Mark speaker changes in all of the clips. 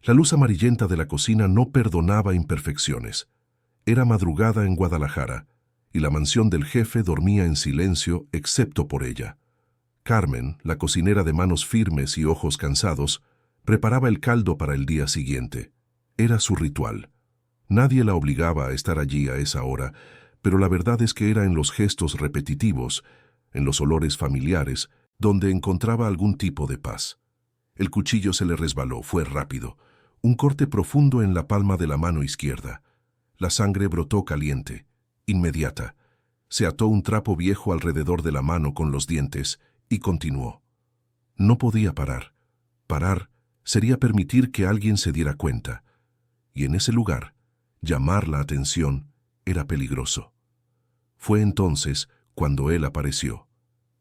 Speaker 1: La luz amarillenta de la cocina no perdonaba imperfecciones. Era madrugada en Guadalajara, y la mansión del jefe dormía en silencio excepto por ella. Carmen, la cocinera de manos firmes y ojos cansados, preparaba el caldo para el día siguiente. Era su ritual. Nadie la obligaba a estar allí a esa hora, pero la verdad es que era en los gestos repetitivos, en los olores familiares, donde encontraba algún tipo de paz. El cuchillo se le resbaló, fue rápido. Un corte profundo en la palma de la mano izquierda. La sangre brotó caliente, inmediata. Se ató un trapo viejo alrededor de la mano con los dientes y continuó. No podía parar. Parar sería permitir que alguien se diera cuenta. Y en ese lugar, llamar la atención era peligroso. Fue entonces cuando él apareció.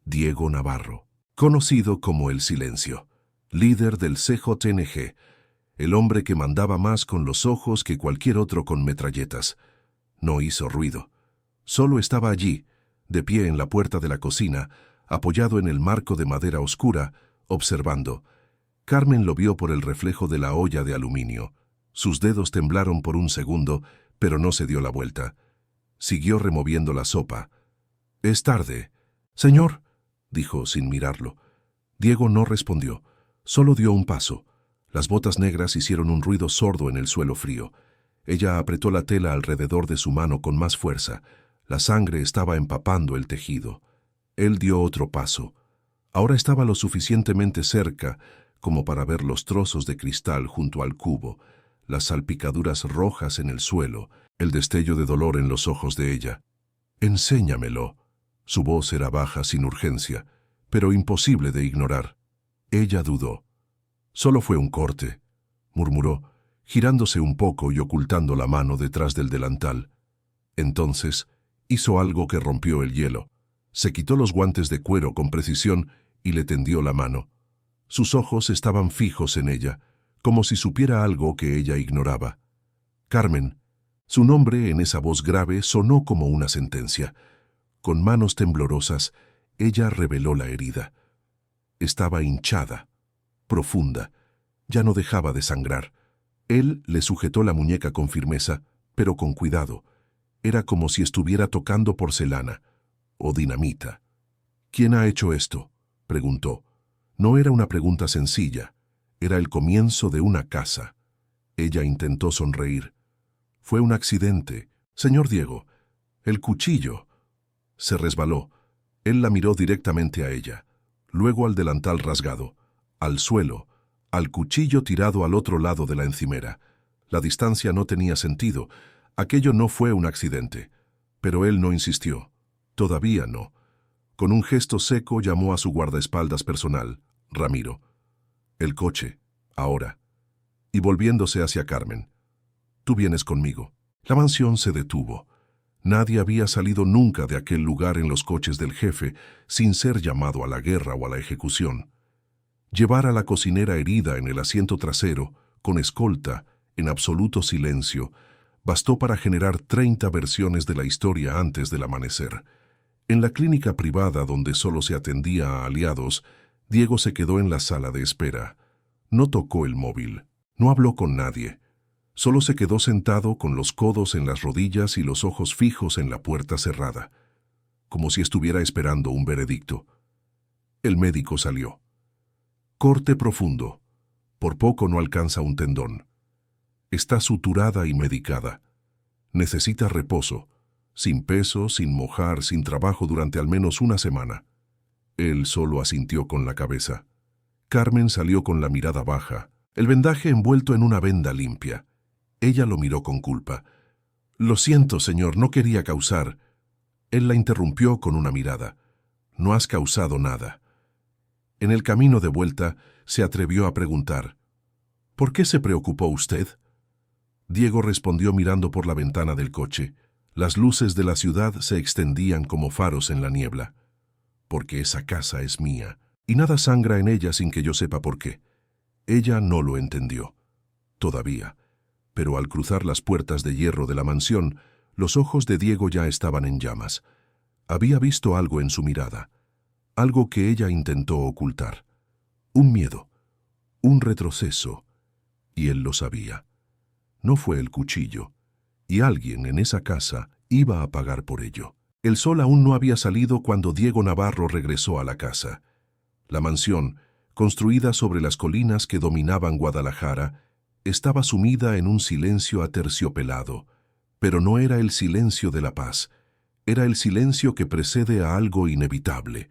Speaker 1: Diego Navarro, conocido como El Silencio, líder del CJNG, el hombre que mandaba más con los ojos que cualquier otro con metralletas. No hizo ruido. Solo estaba allí, de pie en la puerta de la cocina, apoyado en el marco de madera oscura, observando. Carmen lo vio por el reflejo de la olla de aluminio. Sus dedos temblaron por un segundo, pero no se dio la vuelta. Siguió removiendo la sopa. «Es tarde». «Señor», dijo sin mirarlo. Diego no respondió, solo dio un paso. Las botas negras hicieron un ruido sordo en el suelo frío. Ella apretó la tela alrededor de su mano con más fuerza. La sangre estaba empapando el tejido. Él dio otro paso. Ahora estaba lo suficientemente cerca como para ver los trozos de cristal junto al cubo, las salpicaduras rojas en el suelo, el destello de dolor en los ojos de ella. «Enséñamelo». Su voz era baja, sin urgencia, pero imposible de ignorar. Ella dudó. «Solo fue un corte», murmuró, girándose un poco y ocultando la mano detrás del delantal. Entonces hizo algo que rompió el hielo. Se quitó los guantes de cuero con precisión y le tendió la mano. Sus ojos estaban fijos en ella, como si supiera algo que ella ignoraba. «Carmen». Su nombre en esa voz grave sonó como una sentencia. Con manos temblorosas, ella reveló la herida. Estaba hinchada, profunda. Ya no dejaba de sangrar. Él le sujetó la muñeca con firmeza, pero con cuidado. Era como si estuviera tocando porcelana o dinamita. «¿Quién ha hecho esto?», preguntó. No era una pregunta sencilla. Era el comienzo de una casa. Ella intentó sonreír. «Fue un accidente, señor Diego. El cuchillo». Se resbaló. Él la miró directamente a ella, luego al delantal rasgado, al suelo, al cuchillo tirado al otro lado de la encimera. La distancia no tenía sentido. Aquello no fue un accidente. Pero él no insistió. Todavía no. Con un gesto seco llamó a su guardaespaldas personal, Ramiro. «El coche, ahora». Y volviéndose hacia Carmen. «Tú vienes conmigo». La mansión se detuvo. Nadie había salido nunca de aquel lugar en los coches del jefe sin ser llamado a la guerra o a la ejecución. Llevar a la cocinera herida en el asiento trasero, con escolta, en absoluto silencio, bastó para generar 30 versiones de la historia antes del amanecer. En la clínica privada donde solo se atendía a aliados, Diego se quedó en la sala de espera. No tocó el móvil, no habló con nadie. Solo se quedó sentado con los codos en las rodillas y los ojos fijos en la puerta cerrada, como si estuviera esperando un veredicto. El médico salió. «Corte profundo. Por poco no alcanza un tendón. Está suturada y medicada. Necesita reposo, sin peso, sin mojar, sin trabajo durante al menos una semana». Él solo asintió con la cabeza. Carmen salió con la mirada baja, el vendaje envuelto en una venda limpia. Ella lo miró con culpa. «Lo siento, señor, no quería causar». Él la interrumpió con una mirada. «No has causado nada». En el camino de vuelta, se atrevió a preguntar. «¿Por qué se preocupó usted?». Diego respondió mirando por la ventana del coche. Las luces de la ciudad se extendían como faros en la niebla. «Porque esa casa es mía, y nada sangra en ella sin que yo sepa por qué». Ella no lo entendió. Todavía. Pero al cruzar las puertas de hierro de la mansión, los ojos de Diego ya estaban en llamas. Había visto algo en su mirada, algo que ella intentó ocultar. Un miedo, un retroceso. y él lo sabía. No fue el cuchillo, y alguien en esa casa iba a pagar por ello. El sol aún no había salido cuando Diego Navarro regresó a la casa. La mansión, construida sobre las colinas que dominaban Guadalajara, estaba sumida en un silencio aterciopelado, pero no era el silencio de la paz, era el silencio que precede a algo inevitable.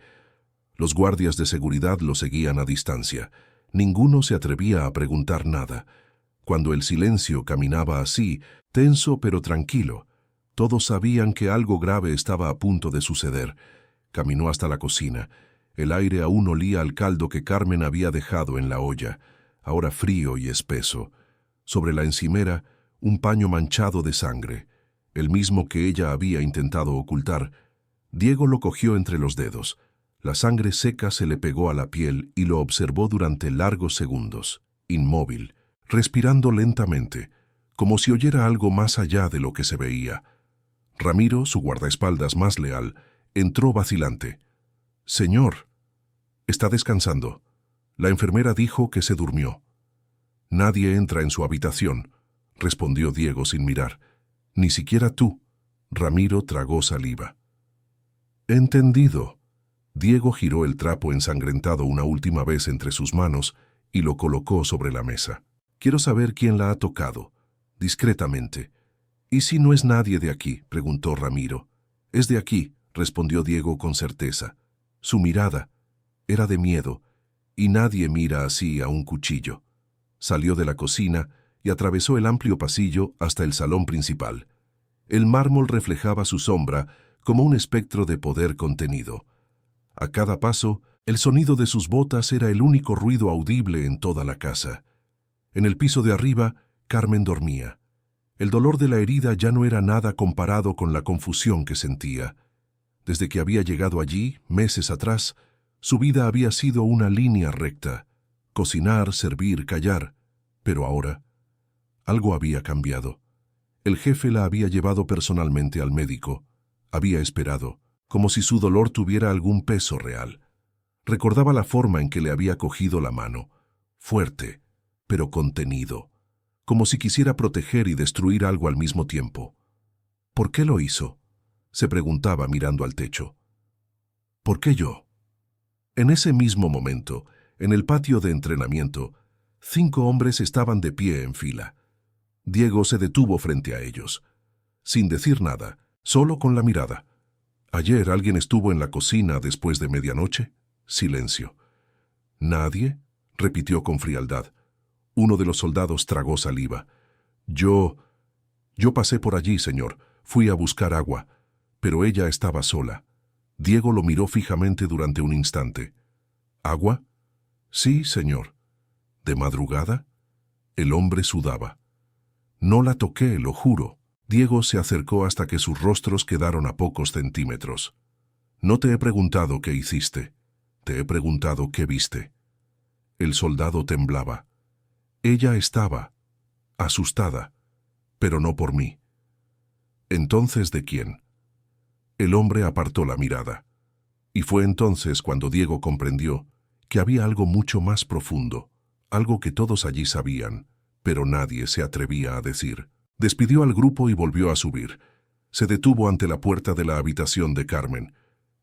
Speaker 1: Los guardias de seguridad lo seguían a distancia. Ninguno se atrevía a preguntar nada. Cuando el silencio caminaba así, tenso pero tranquilo, todos sabían que algo grave estaba a punto de suceder. Caminó hasta la cocina. El aire aún olía al caldo que Carmen había dejado en la olla, ahora frío y espeso. Sobre la encimera, un paño manchado de sangre, el mismo que ella había intentado ocultar. Diego lo cogió entre los dedos. La sangre seca se le pegó a la piel y lo observó durante largos segundos, inmóvil, respirando lentamente, como si oyera algo más allá de lo que se veía. Ramiro, su guardaespaldas más leal, entró vacilante. «Señor, está descansando». La enfermera dijo que se durmió. «Nadie entra en su habitación», respondió Diego sin mirar. «Ni siquiera tú». Ramiro tragó saliva. «Entendido». Diego giró el trapo ensangrentado una última vez entre sus manos y lo colocó sobre la mesa. «Quiero saber quién la ha tocado», discretamente. «¿Y si no es nadie de aquí?», preguntó Ramiro. «Es de aquí», respondió Diego con certeza. Su mirada era de miedo, y nadie mira así a un cuchillo. Salió de la cocina y atravesó el amplio pasillo hasta el salón principal. El mármol reflejaba su sombra como un espectro de poder contenido. A cada paso, el sonido de sus botas era el único ruido audible en toda la casa. En el piso de arriba, Carmen dormía. El dolor de la herida ya no era nada comparado con la confusión que sentía. Desde que había llegado allí, meses atrás, su vida había sido una línea recta. Cocinar, servir, callar. Pero ahora, algo había cambiado. El jefe la había llevado personalmente al médico. Había esperado, como si su dolor tuviera algún peso real. Recordaba la forma en que le había cogido la mano. Fuerte, pero contenido. Como si quisiera proteger y destruir algo al mismo tiempo. ¿Por qué lo hizo?, se preguntaba mirando al techo. ¿Por qué yo? En ese mismo momento, en el patio de entrenamiento, 5 hombres estaban de pie en fila. Diego se detuvo frente a ellos. Sin decir nada, solo con la mirada. ¿Ayer alguien estuvo en la cocina después de medianoche? Silencio. ¿Nadie?, repitió con frialdad. Uno de los soldados tragó saliva. Yo pasé por allí, señor. Fui a buscar agua. Pero ella estaba sola. Diego lo miró fijamente durante un instante. ¿Agua? Sí, señor. ¿De madrugada? El hombre sudaba. No la toqué, lo juro. Diego se acercó hasta que sus rostros quedaron a pocos centímetros. No te he preguntado qué hiciste. Te he preguntado qué viste. El soldado temblaba. Ella estaba asustada, pero no por mí. ¿Entonces de quién? El hombre apartó la mirada. Y fue entonces cuando Diego comprendió que había algo mucho más profundo, algo que todos allí sabían, pero nadie se atrevía a decir. Despidió al grupo y volvió a subir. Se detuvo ante la puerta de la habitación de Carmen.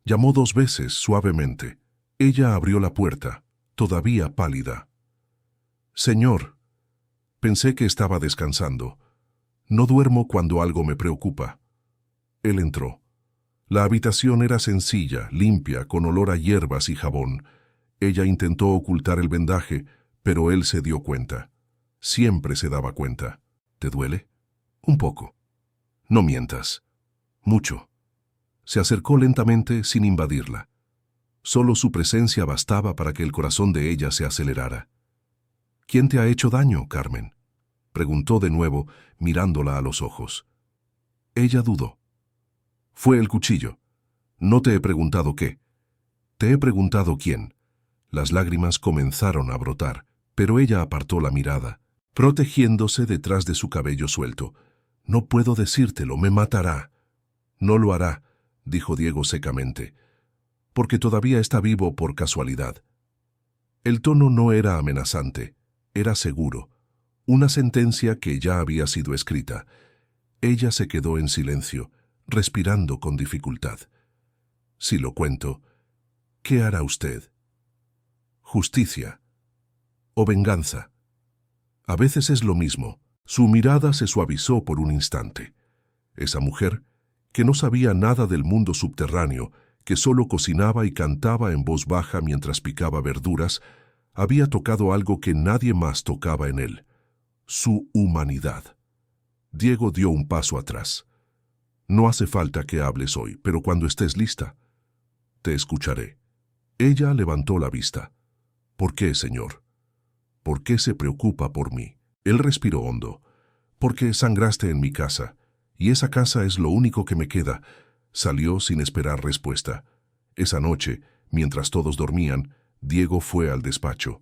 Speaker 1: Llamó 2 veces, suavemente. Ella abrió la puerta, todavía pálida. «Señor». Pensé que estaba descansando. No duermo cuando algo me preocupa. Él entró. La habitación era sencilla, limpia, con olor a hierbas y jabón. Ella intentó ocultar el vendaje, pero él se dio cuenta. Siempre se daba cuenta. ¿Te duele? Un poco. No mientas. Mucho. Se acercó lentamente sin invadirla. Solo su presencia bastaba para que el corazón de ella se acelerara. «¿Quién te ha hecho daño, Carmen?», preguntó de nuevo, mirándola a los ojos. Ella dudó. «Fue el cuchillo. No te he preguntado qué. Te he preguntado quién». Las lágrimas comenzaron a brotar, pero ella apartó la mirada, protegiéndose detrás de su cabello suelto. «No puedo decírtelo, me matará». «No lo hará», dijo Diego secamente, «porque todavía está vivo por casualidad». El tono no era amenazante, era seguro. Una sentencia que ya había sido escrita. Ella se quedó en silencio, respirando con dificultad. Si lo cuento, ¿qué hará usted? ¿Justicia o venganza? A veces es lo mismo. Su mirada se suavizó por un instante. Esa mujer, que no sabía nada del mundo subterráneo, que solo cocinaba y cantaba en voz baja mientras picaba verduras, había tocado algo que nadie más tocaba en él: su humanidad. Diego dio un paso atrás. No hace falta que hables hoy, pero cuando estés lista, te escucharé. Ella levantó la vista. ¿Por qué, señor? ¿Por qué se preocupa por mí? Él respiró hondo. Porque sangraste en mi casa, y esa casa es lo único que me queda. Salió sin esperar respuesta. Esa noche, mientras todos dormían, Diego fue al despacho.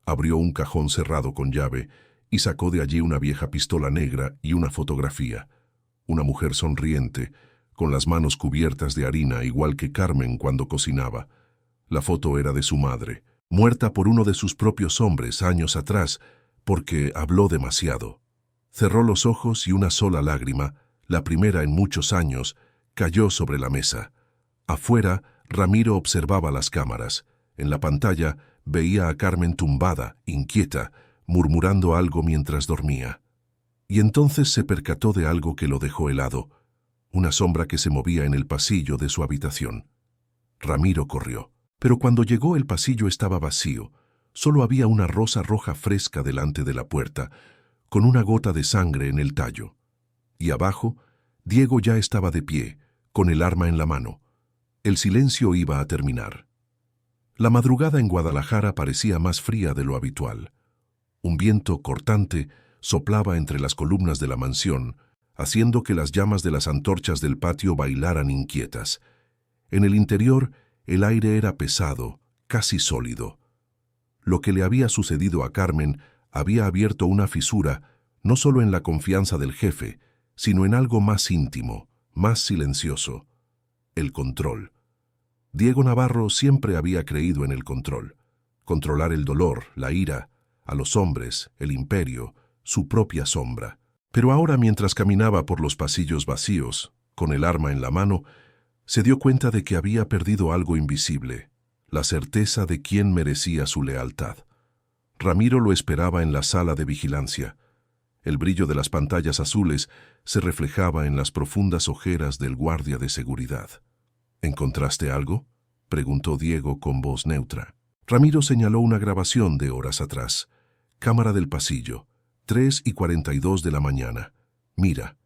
Speaker 1: Abrió un cajón cerrado con llave y sacó de allí una vieja pistola negra y una fotografía. Una mujer sonriente, con las manos cubiertas de harina, igual que Carmen cuando cocinaba. La foto era de su madre, muerta por uno de sus propios hombres años atrás, porque habló demasiado. Cerró los ojos y una sola lágrima, la primera en muchos años, cayó sobre la mesa. Afuera, Ramiro observaba las cámaras. En la pantalla veía a Carmen tumbada, inquieta, murmurando algo mientras dormía. Y entonces se percató de algo que lo dejó helado, una sombra que se movía en el pasillo de su habitación. Ramiro corrió, pero cuando llegó el pasillo estaba vacío. Solo había una rosa roja fresca delante de la puerta, con una gota de sangre en el tallo. Y abajo, Diego ya estaba de pie, con el arma en la mano. El silencio iba a terminar. La madrugada en Guadalajara parecía más fría de lo habitual. Un viento cortante soplaba entre las columnas de la mansión, haciendo que las llamas de las antorchas del patio bailaran inquietas. En el interior, el aire era pesado, casi sólido. Lo que le había sucedido a Carmen había abierto una fisura, no solo en la confianza del jefe, sino en algo más íntimo, más silencioso: el control. Diego Navarro siempre había creído en el control. Controlar el dolor, la ira, a los hombres, el imperio, su propia sombra. Pero ahora, mientras caminaba por los pasillos vacíos, con el arma en la mano, se dio cuenta de que había perdido algo invisible: la certeza de quién merecía su lealtad. Ramiro lo esperaba en la sala de vigilancia. El brillo de las pantallas azules se reflejaba en las profundas ojeras del guardia de seguridad. ¿Encontraste algo?, preguntó Diego con voz neutra. Ramiro señaló una grabación de horas atrás. Cámara del pasillo, 3:42 de la mañana. Mira.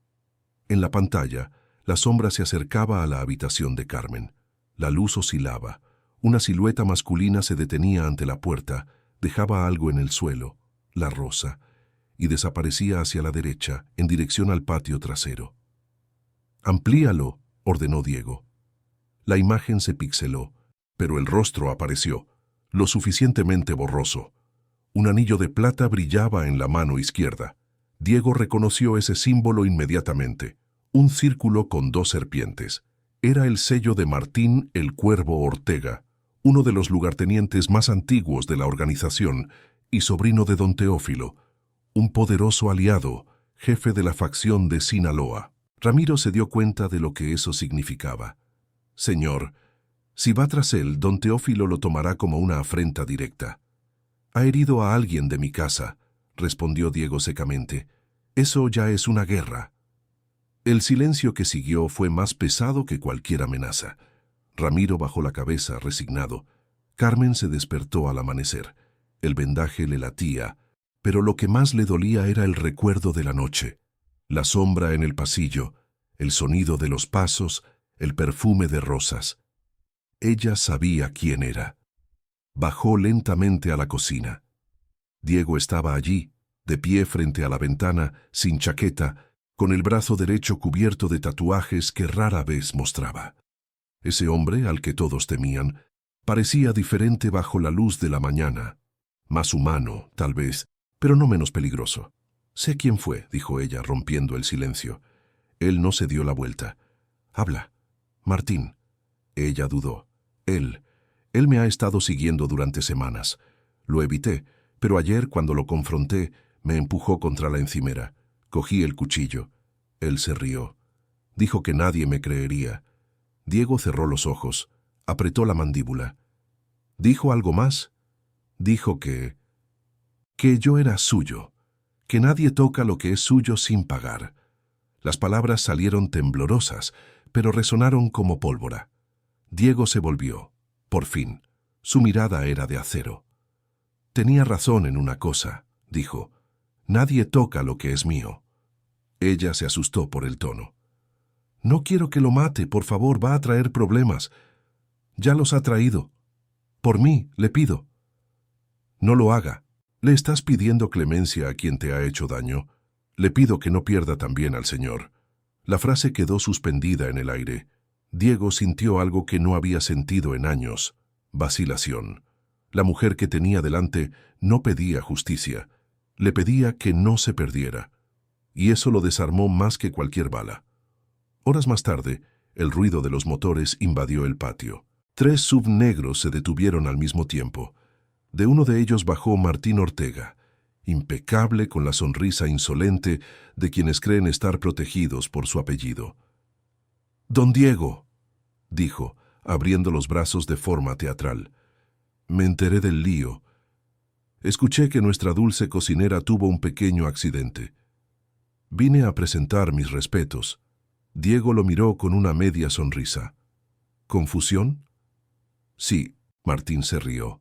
Speaker 1: En la pantalla, la sombra se acercaba a la habitación de Carmen. La luz oscilaba. Una silueta masculina se detenía ante la puerta, dejaba algo en el suelo, la rosa, y desaparecía hacia la derecha, en dirección al patio trasero. «Amplíalo», ordenó Diego. La imagen se pixeló, pero el rostro apareció, lo suficientemente borroso. Un anillo de plata brillaba en la mano izquierda. Diego reconoció ese símbolo inmediatamente: un círculo con 2 serpientes. Era el sello de Martín el Cuervo Ortega, uno de los lugartenientes más antiguos de la organización y sobrino de don Teófilo, un poderoso aliado, jefe de la facción de Sinaloa. Ramiro se dio cuenta de lo que eso significaba. «Señor, si va tras él, don Teófilo lo tomará como una afrenta directa». «Ha herido a alguien de mi casa», respondió Diego secamente. «Eso ya es una guerra». El silencio que siguió fue más pesado que cualquier amenaza. Ramiro bajó la cabeza, resignado. Carmen se despertó al amanecer. El vendaje le latía, pero lo que más le dolía era el recuerdo de la noche. La sombra en el pasillo, el sonido de los pasos, el perfume de rosas. Ella sabía quién era. Bajó lentamente a la cocina. Diego estaba allí, de pie frente a la ventana, sin chaqueta, con el brazo derecho cubierto de tatuajes que rara vez mostraba. Ese hombre, al que todos temían, parecía diferente bajo la luz de la mañana. Más humano, tal vez, pero no menos peligroso. «Sé quién fue», dijo ella, rompiendo el silencio. Él no se dio la vuelta. «Habla». «Martín». Ella dudó. Él me ha estado siguiendo durante semanas. Lo evité, pero ayer, cuando lo confronté, Me empujó contra la encimera. Cogí el cuchillo. Él se rió. Dijo que nadie me creería. Diego cerró los ojos. Apretó la mandíbula. ¿Dijo algo más? Dijo que yo era suyo, que nadie toca lo que es suyo sin pagar. Las palabras salieron temblorosas, pero resonaron como pólvora. Diego se volvió. Por fin. Su mirada era de acero. Tenía razón en una cosa, dijo. Nadie toca lo que es mío. Ella se asustó por el tono. No quiero que lo mate, por favor, va a traer problemas. Ya los ha traído. Por mí, le pido. No lo haga. Le estás pidiendo clemencia a quien te ha hecho daño. Le pido que no pierda también al Señor. La frase quedó suspendida en el aire. Diego sintió algo que no había sentido en años. Vacilación. La mujer que tenía delante no pedía justicia. Le pedía que no se perdiera. Y eso lo desarmó más que cualquier bala. Horas más tarde, el ruido de los motores invadió el patio. 3 SUV negros se detuvieron al mismo tiempo. De uno de ellos bajó Martín Ortega, impecable con la sonrisa insolente de quienes creen estar protegidos por su apellido. «Don Diego», dijo, abriendo los brazos de forma teatral. «Me enteré del lío. Escuché que nuestra dulce cocinera tuvo un pequeño accidente. Vine a presentar mis respetos». Diego lo miró con una media sonrisa. «¿Confusión?» «Sí», Martín se rió.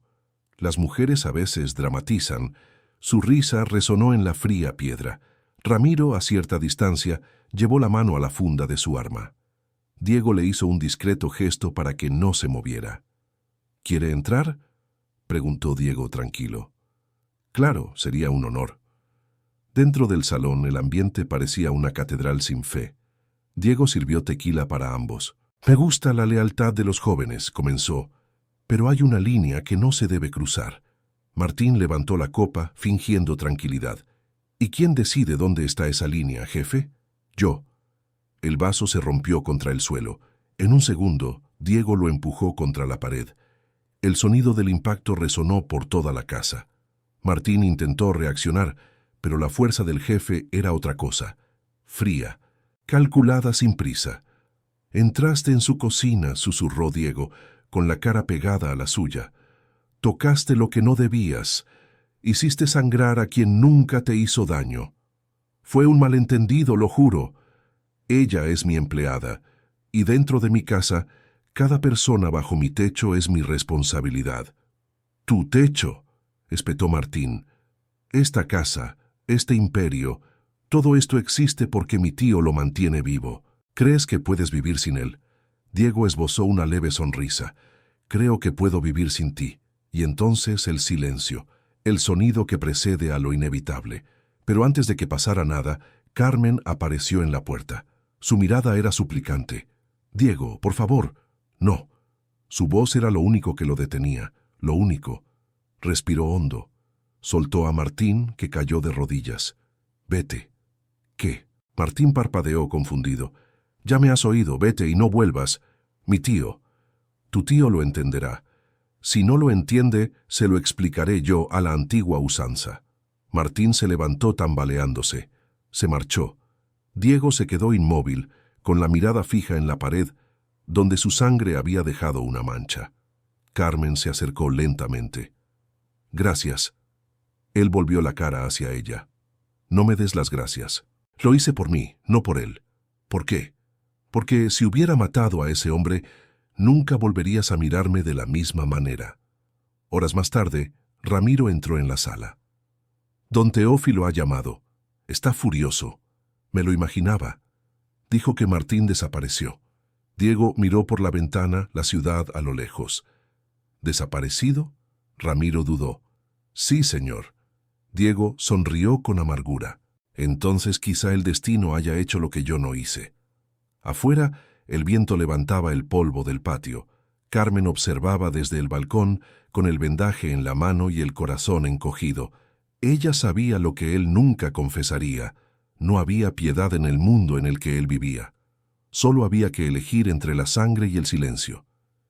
Speaker 1: Las mujeres a veces dramatizan. Su risa resonó en la fría piedra. Ramiro, a cierta distancia, llevó la mano a la funda de su arma. Diego le hizo un discreto gesto para que no se moviera. «¿Quiere entrar?», preguntó Diego tranquilo. «Claro, sería un honor». Dentro del salón el ambiente parecía una catedral sin fe. Diego sirvió tequila para ambos. «Me gusta la lealtad de los jóvenes», comenzó, «pero hay una línea que no se debe cruzar». Martín levantó la copa, fingiendo tranquilidad. «¿Y quién decide dónde está esa línea, jefe?» «Yo». El vaso se rompió contra el suelo. En un segundo, Diego lo empujó contra la pared. El sonido del impacto resonó por toda la casa. Martín intentó reaccionar, pero la fuerza del jefe era otra cosa. Fría, calculada sin prisa. «Entraste en su cocina», susurró Diego, con la cara pegada a la suya. «Tocaste lo que no debías. Hiciste sangrar a quien nunca te hizo daño. Fue un malentendido, lo juro. Ella es mi empleada, y dentro de mi casa, cada persona bajo mi techo es mi responsabilidad». «¿Tu techo?», espetó Martín. «Esta casa, este imperio, todo esto existe porque mi tío lo mantiene vivo. ¿Crees que puedes vivir sin él?» Diego esbozó una leve sonrisa. «Creo que puedo vivir sin ti». Y entonces el silencio, el sonido que precede a lo inevitable. Pero antes de que pasara nada, Carmen apareció en la puerta. Su mirada era suplicante. «Diego, por favor». «No». Su voz era lo único que lo detenía, lo único. Respiró hondo. Soltó a Martín, que cayó de rodillas. «Vete». «¿Qué?». Martín parpadeó confundido. «Ya me has oído, vete y no vuelvas. Mi tío». «Tu tío lo entenderá. Si no lo entiende, se lo explicaré yo a la antigua usanza». Martín se levantó tambaleándose. Se marchó. Diego se quedó inmóvil, con la mirada fija en la pared, donde su sangre había dejado una mancha. Carmen se acercó lentamente. «Gracias». Él volvió la cara hacia ella. «No me des las gracias. Lo hice por mí, no por él». «¿Por qué?». «Porque si hubiera matado a ese hombre, nunca volverías a mirarme de la misma manera». Horas más tarde, Ramiro entró en la sala. «Don Teófilo ha llamado. Está furioso. Me lo imaginaba». Dijo que Martín desapareció. Diego miró por la ventana la ciudad a lo lejos. «¿Desaparecido?». Ramiro dudó. «Sí, señor». Diego sonrió con amargura. «Entonces quizá el destino haya hecho lo que yo no hice». Afuera, el viento levantaba el polvo del patio. Carmen observaba desde el balcón, con el vendaje en la mano y el corazón encogido. Ella sabía lo que él nunca confesaría. No había piedad en el mundo en el que él vivía. Solo había que elegir entre la sangre y el silencio.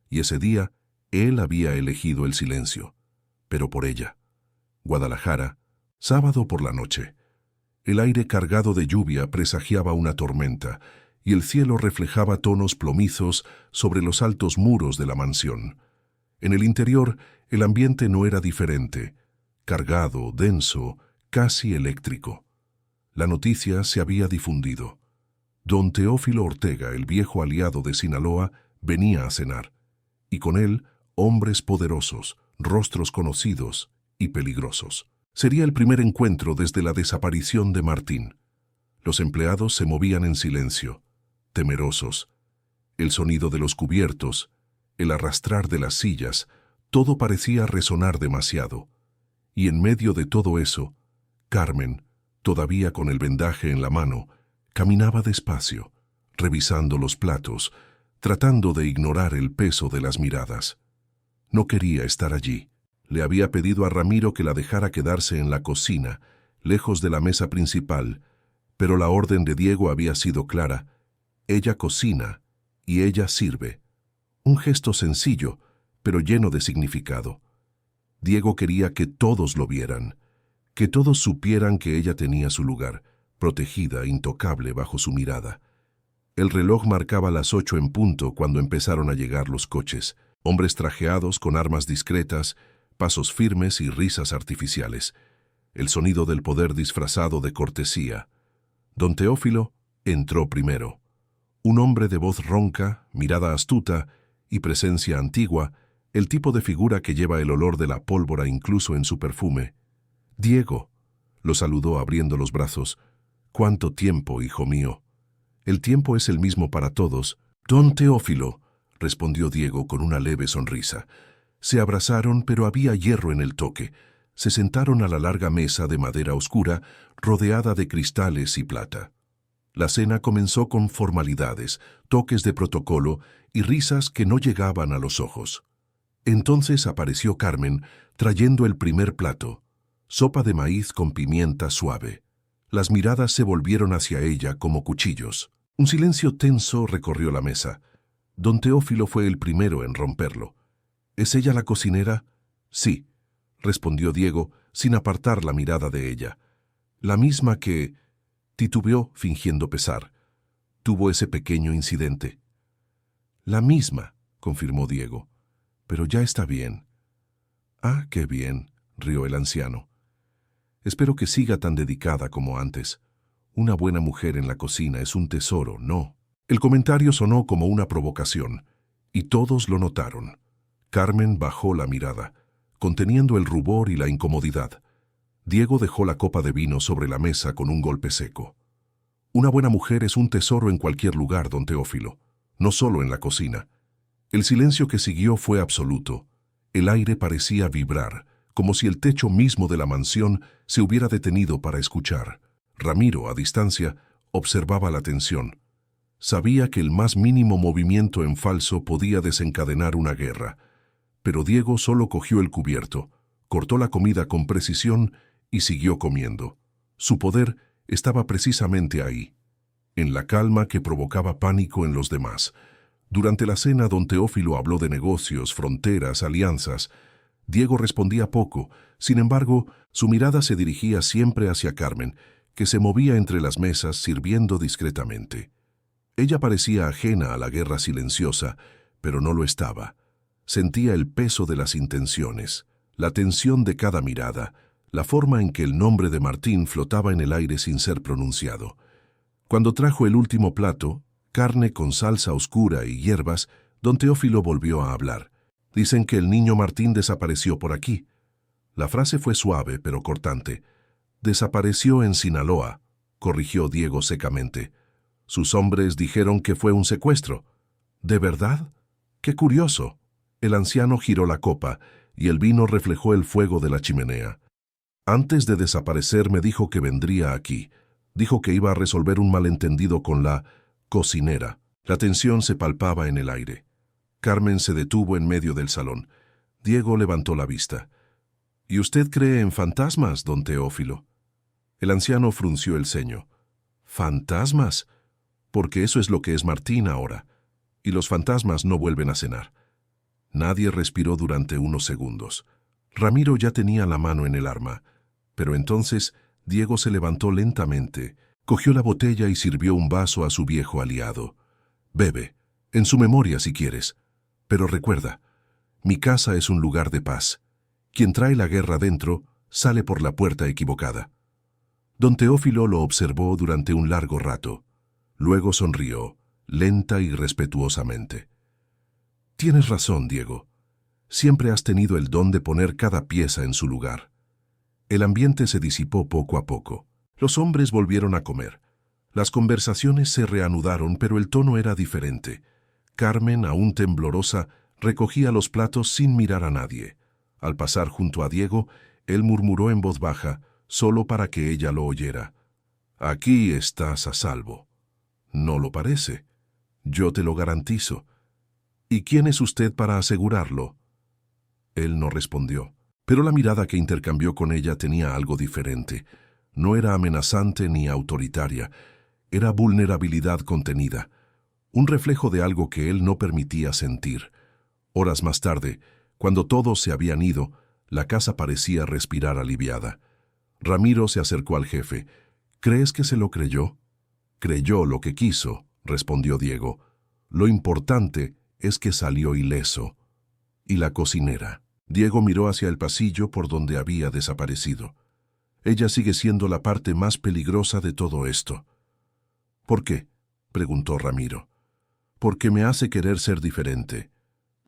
Speaker 1: Y ese día, él había elegido el silencio. Pero por ella. Guadalajara Sábado por la noche. El aire cargado de lluvia presagiaba una tormenta, y el cielo reflejaba tonos plomizos sobre los altos muros de la mansión. En el interior, el ambiente no era diferente, cargado, denso, casi eléctrico. La noticia se había difundido. Don Teófilo Ortega, el viejo aliado de Sinaloa, venía a cenar, y con él hombres poderosos, rostros conocidos y peligrosos. Sería el primer encuentro desde la desaparición de Martín. Los empleados se movían en silencio, temerosos. El sonido de los cubiertos, el arrastrar de las sillas, todo parecía resonar demasiado. Y en medio de todo eso, Carmen, todavía con el vendaje en la mano, caminaba despacio, revisando los platos, tratando de ignorar el peso de las miradas. No quería estar allí. Le había pedido a Ramiro que la dejara quedarse en la cocina, lejos de la mesa principal, pero la orden de Diego había sido clara. Ella cocina y ella sirve. Un gesto sencillo, pero lleno de significado. Diego quería que todos lo vieran, que todos supieran que ella tenía su lugar, protegida, intocable bajo su mirada. El reloj marcaba las 8 en punto cuando empezaron a llegar los coches, hombres trajeados con armas discretas, pasos firmes y risas artificiales, el sonido del poder disfrazado de cortesía. Don Teófilo entró primero. Un hombre de voz ronca, mirada astuta y presencia antigua, el tipo de figura que lleva el olor de la pólvora incluso en su perfume. «Diego», lo saludó abriendo los brazos. «¿Cuánto tiempo, hijo mío?» «El tiempo es el mismo para todos». «Don Teófilo», respondió Diego con una leve sonrisa. Se abrazaron, pero había hierro en el toque. Se sentaron a la larga mesa de madera oscura, rodeada de cristales y plata. La cena comenzó con formalidades, toques de protocolo y risas que no llegaban a los ojos. Entonces apareció Carmen, trayendo el primer plato, sopa de maíz con pimienta suave. Las miradas se volvieron hacia ella como cuchillos. Un silencio tenso recorrió la mesa. Don Teófilo fue el primero en romperlo. ¿Es ella la cocinera? Sí, respondió Diego, sin apartar la mirada de ella. La misma que... titubeó, fingiendo pesar. Tuvo ese pequeño incidente. La misma, confirmó Diego. Pero ya está bien. Ah, qué bien, rió el anciano. Espero que siga tan dedicada como antes. Una buena mujer en la cocina es un tesoro, ¿no? El comentario sonó como una provocación, y todos lo notaron. Carmen bajó la mirada, conteniendo el rubor y la incomodidad. Diego dejó la copa de vino sobre la mesa con un golpe seco. Una buena mujer es un tesoro en cualquier lugar, don Teófilo, no solo en la cocina. El silencio que siguió fue absoluto. El aire parecía vibrar, como si el techo mismo de la mansión se hubiera detenido para escuchar. Ramiro, a distancia, observaba la tensión. Sabía que el más mínimo movimiento en falso podía desencadenar una guerra. Pero Diego solo cogió el cubierto, cortó la comida con precisión y siguió comiendo. Su poder estaba precisamente ahí, en la calma que provocaba pánico en los demás. Durante la cena, don Teófilo habló de negocios, fronteras, alianzas. Diego respondía poco, sin embargo, su mirada se dirigía siempre hacia Carmen, que se movía entre las mesas sirviendo discretamente. Ella parecía ajena a la guerra silenciosa, pero no lo estaba. Sentía el peso de las intenciones, la tensión de cada mirada, la forma en que el nombre de Martín flotaba en el aire sin ser pronunciado. Cuando trajo el último plato, carne con salsa oscura y hierbas, don Teófilo volvió a hablar. Dicen que el niño Martín desapareció por aquí. La frase fue suave pero cortante. Desapareció en Sinaloa, corrigió Diego secamente. Sus hombres dijeron que fue un secuestro. ¿De verdad? ¡Qué curioso! El anciano giró la copa y el vino reflejó el fuego de la chimenea. Antes de desaparecer me dijo que vendría aquí. Dijo que iba a resolver un malentendido con la cocinera. La tensión se palpaba en el aire. Carmen se detuvo en medio del salón. Diego levantó la vista. ¿Y usted cree en fantasmas, don Teófilo? El anciano frunció el ceño. ¿Fantasmas? Porque eso es lo que es Martín ahora. Y los fantasmas no vuelven a cenar. Nadie respiró durante unos segundos. Ramiro ya tenía la mano en el arma. Pero entonces Diego se levantó lentamente, cogió la botella y sirvió un vaso a su viejo aliado. Bebe, en su memoria si quieres. Pero recuerda, mi casa es un lugar de paz. Quien trae la guerra dentro sale por la puerta equivocada. Don Teófilo lo observó durante un largo rato. Luego sonrió, lenta y respetuosamente. Tienes razón, Diego. Siempre has tenido el don de poner cada pieza en su lugar. El ambiente se disipó poco a poco. Los hombres volvieron a comer. Las conversaciones se reanudaron, pero el tono era diferente. Carmen, aún temblorosa, recogía los platos sin mirar a nadie. Al pasar junto a Diego, él murmuró en voz baja, solo para que ella lo oyera. Aquí estás a salvo. No lo parece. Yo te lo garantizo. ¿Y quién es usted para asegurarlo? Él no respondió, pero la mirada que intercambió con ella tenía algo diferente. No era amenazante ni autoritaria, era vulnerabilidad contenida, un reflejo de algo que él no permitía sentir. Horas más tarde, cuando todos se habían ido, la casa parecía respirar aliviada. Ramiro se acercó al jefe. ¿Crees que se lo creyó? Creyó lo que quiso, respondió Diego. Lo importante es que salió ileso. ¿Y la cocinera? Diego miró hacia el pasillo por donde había desaparecido. Ella sigue siendo la parte más peligrosa de todo esto. ¿Por qué?, preguntó Ramiro. Porque me hace querer ser diferente.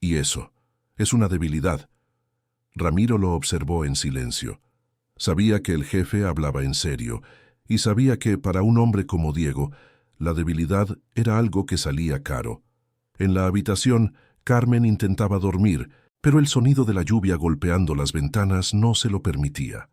Speaker 1: Y eso es una debilidad. Ramiro lo observó en silencio. Sabía que el jefe hablaba en serio, y sabía que para un hombre como Diego, la debilidad era algo que salía caro. En la habitación, Carmen intentaba dormir, pero el sonido de la lluvia golpeando las ventanas no se lo permitía.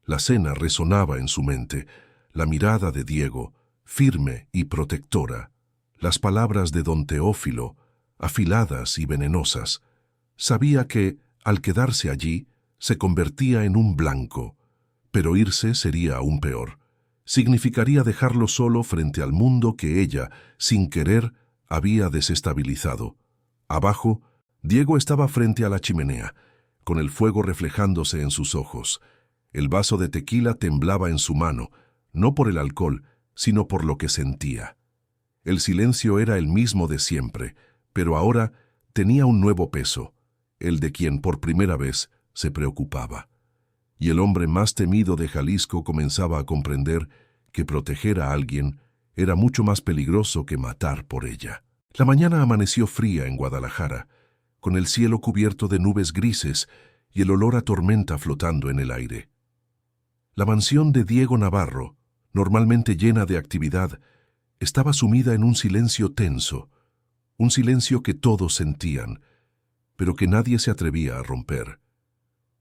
Speaker 1: La cena resonaba en su mente, la mirada de Diego, firme y protectora, las palabras de don Teófilo, afiladas y venenosas. Sabía que, al quedarse allí, se convertía en un blanco, pero irse sería aún peor. Significaría dejarlo solo frente al mundo que ella, sin querer, había desestabilizado. Abajo, Diego estaba frente a la chimenea, con el fuego reflejándose en sus ojos. El vaso de tequila temblaba en su mano, no por el alcohol, sino por lo que sentía. El silencio era el mismo de siempre, pero ahora tenía un nuevo peso, el de quien por primera vez se preocupaba. Y el hombre más temido de Jalisco comenzaba a comprender que proteger a alguien era mucho más peligroso que matar por ella. La mañana amaneció fría en Guadalajara, con el cielo cubierto de nubes grises y el olor a tormenta flotando en el aire. La mansión de Diego Navarro, normalmente llena de actividad, estaba sumida en un silencio tenso, un silencio que todos sentían, pero que nadie se atrevía a romper.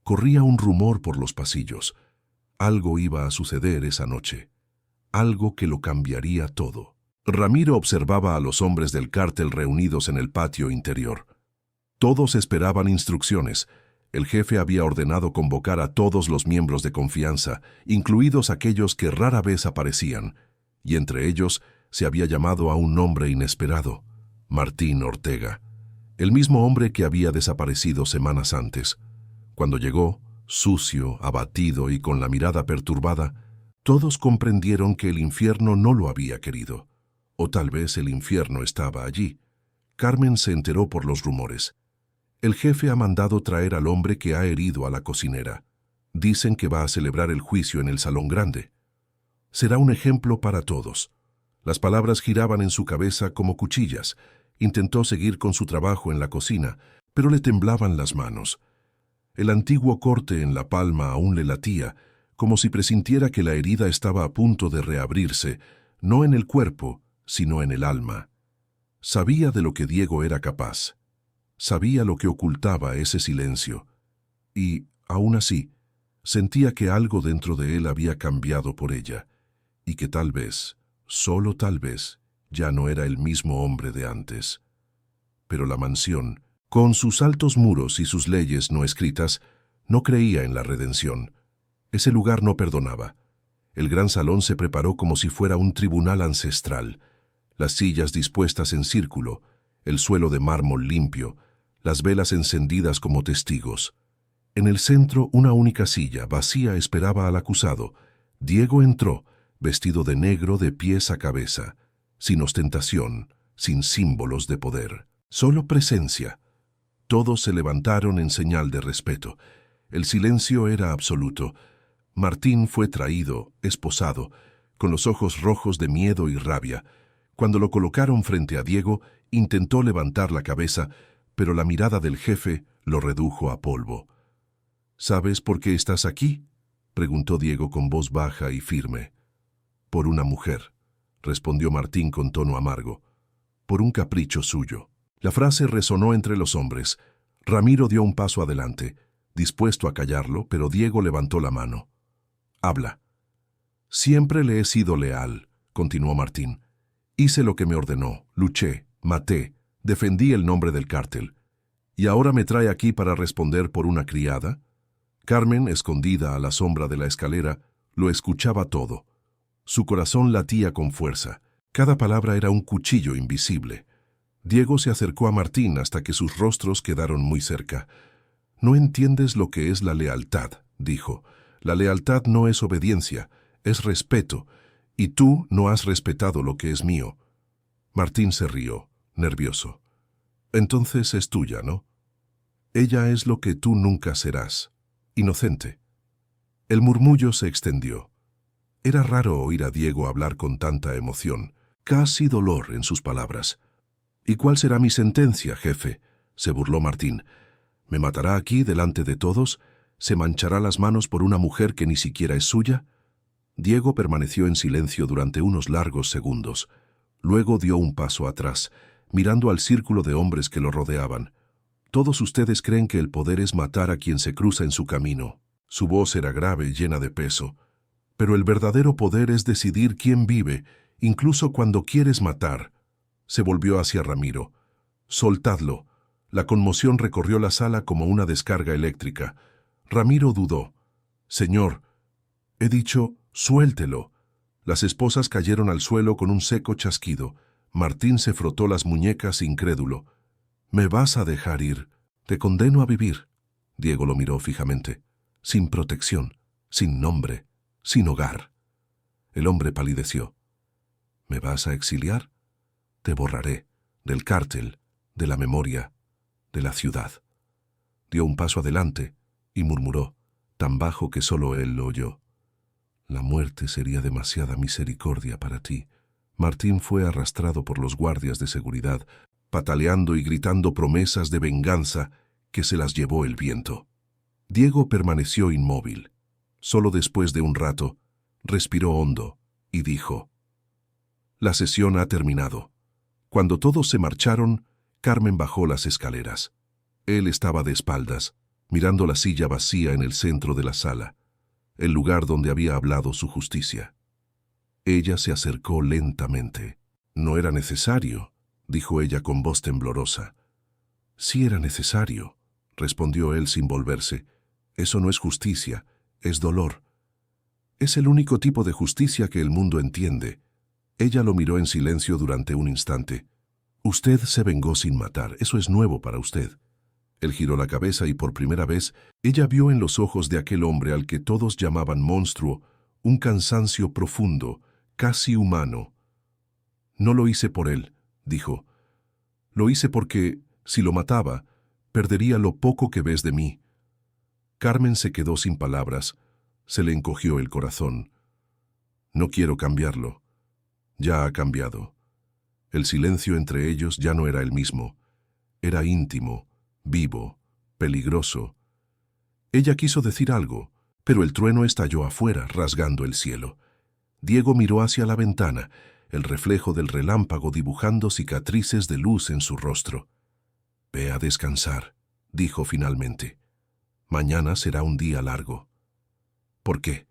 Speaker 1: Corría un rumor por los pasillos. Algo iba a suceder esa noche, algo que lo cambiaría todo. Ramiro observaba a los hombres del cártel reunidos en el patio interior. Todos esperaban instrucciones. El jefe había ordenado convocar a todos los miembros de confianza, incluidos aquellos que rara vez aparecían, y entre ellos se había llamado a un nombre inesperado, Martín Ortega, el mismo hombre que había desaparecido semanas antes. Cuando llegó, sucio, abatido y con la mirada perturbada, todos comprendieron que el infierno no lo había querido. O tal vez el infierno estaba allí. Carmen se enteró por los rumores. El jefe ha mandado traer al hombre que ha herido a la cocinera. Dicen que va a celebrar el juicio en el salón grande. Será un ejemplo para todos. Las palabras giraban en su cabeza como cuchillas. Intentó seguir con su trabajo en la cocina, pero le temblaban las manos. El antiguo corte en la palma aún le latía, como si presintiera que la herida estaba a punto de reabrirse, no en el cuerpo, sino en el alma. Sabía de lo que Diego era capaz. Sabía lo que ocultaba ese silencio. Y, aún así, sentía que algo dentro de él había cambiado por ella, y que tal vez, solo tal vez, ya no era el mismo hombre de antes. Pero la mansión, con sus altos muros y sus leyes no escritas, no creía en la redención. Ese lugar no perdonaba. El gran salón se preparó como si fuera un tribunal ancestral. Las sillas dispuestas en círculo, el suelo de mármol limpio, las velas encendidas como testigos. En el centro, una única silla vacía esperaba al acusado. Diego entró, vestido de negro de pies a cabeza, sin ostentación, sin símbolos de poder, solo presencia. Todos se levantaron en señal de respeto. El silencio era absoluto. Martín fue traído, esposado, con los ojos rojos de miedo y rabia. Cuando lo colocaron frente a Diego, intentó levantar la cabeza, pero la mirada del jefe lo redujo a polvo. «¿Sabes por qué estás aquí?», preguntó Diego con voz baja y firme. «Por una mujer», respondió Martín con tono amargo. «Por un capricho suyo». La frase resonó entre los hombres. Ramiro dio un paso adelante, dispuesto a callarlo, pero Diego levantó la mano. «Habla». «Siempre le he sido leal», continuó Martín. «Hice lo que me ordenó, luché, maté, defendí el nombre del cártel. ¿Y ahora me trae aquí para responder por una criada?». Carmen, escondida a la sombra de la escalera, lo escuchaba todo. Su corazón latía con fuerza. Cada palabra era un cuchillo invisible. Diego se acercó a Martín hasta que sus rostros quedaron muy cerca. «No entiendes lo que es la lealtad», dijo. «La lealtad no es obediencia, es respeto, y tú no has respetado lo que es mío». Martín se rió, nervioso. «Entonces es tuya, ¿no? Ella es lo que tú nunca serás. Inocente». El murmullo se extendió. Era raro oír a Diego hablar con tanta emoción, casi dolor en sus palabras. «¿Y cuál será mi sentencia, jefe?», se burló Martín. «¿Me matará aquí delante de todos? ¿Se manchará las manos por una mujer que ni siquiera es suya?». Diego permaneció en silencio durante unos largos segundos. Luego dio un paso atrás, mirando al círculo de hombres que lo rodeaban. «Todos ustedes creen que el poder es matar a quien se cruza en su camino». Su voz era grave y llena de peso. «Pero el verdadero poder es decidir quién vive, incluso cuando quieres matar». Se volvió hacia Ramiro. «Soltadlo». La conmoción recorrió la sala como una descarga eléctrica. Ramiro dudó. «Señor, he dicho, suéltelo». Las esposas cayeron al suelo con un seco chasquido. Martín se frotó las muñecas incrédulo. «¿Me vas a dejar ir? Te condeno a vivir». Diego lo miró fijamente. «Sin protección, sin nombre, sin hogar». El hombre palideció. «¿Me vas a exiliar? Te borraré del cártel, de la memoria, de la ciudad». Dio un paso adelante y murmuró, tan bajo que solo él lo oyó: «La muerte sería demasiada misericordia para ti». Martín fue arrastrado por los guardias de seguridad, pataleando y gritando promesas de venganza que se las llevó el viento. Diego permaneció inmóvil. Solo después de un rato, respiró hondo y dijo: «La sesión ha terminado». Cuando todos se marcharon, Carmen bajó las escaleras. Él estaba de espaldas, mirando la silla vacía en el centro de la sala, el lugar donde había hablado su justicia. Ella se acercó lentamente. «No era necesario», dijo ella con voz temblorosa. «Sí era necesario», respondió él sin volverse. «Eso no es justicia, es dolor. Es el único tipo de justicia que el mundo entiende». Ella lo miró en silencio durante un instante. «Usted se vengó sin matar, eso es nuevo para usted». Él giró la cabeza y por primera vez ella vio en los ojos de aquel hombre al que todos llamaban monstruo un cansancio profundo, casi humano. «No lo hice por él», dijo. «Lo hice porque, si lo mataba, perdería lo poco que ves de mí». Carmen se quedó sin palabras. Se le encogió el corazón. «No quiero cambiarlo. Ya ha cambiado». El silencio entre ellos ya no era el mismo. Era íntimo, vivo, peligroso. Ella quiso decir algo, pero el trueno estalló afuera, rasgando el cielo. Diego miró hacia la ventana, el reflejo del relámpago dibujando cicatrices de luz en su rostro. «Ve a descansar», dijo finalmente. «Mañana será un día largo». «¿Por qué?».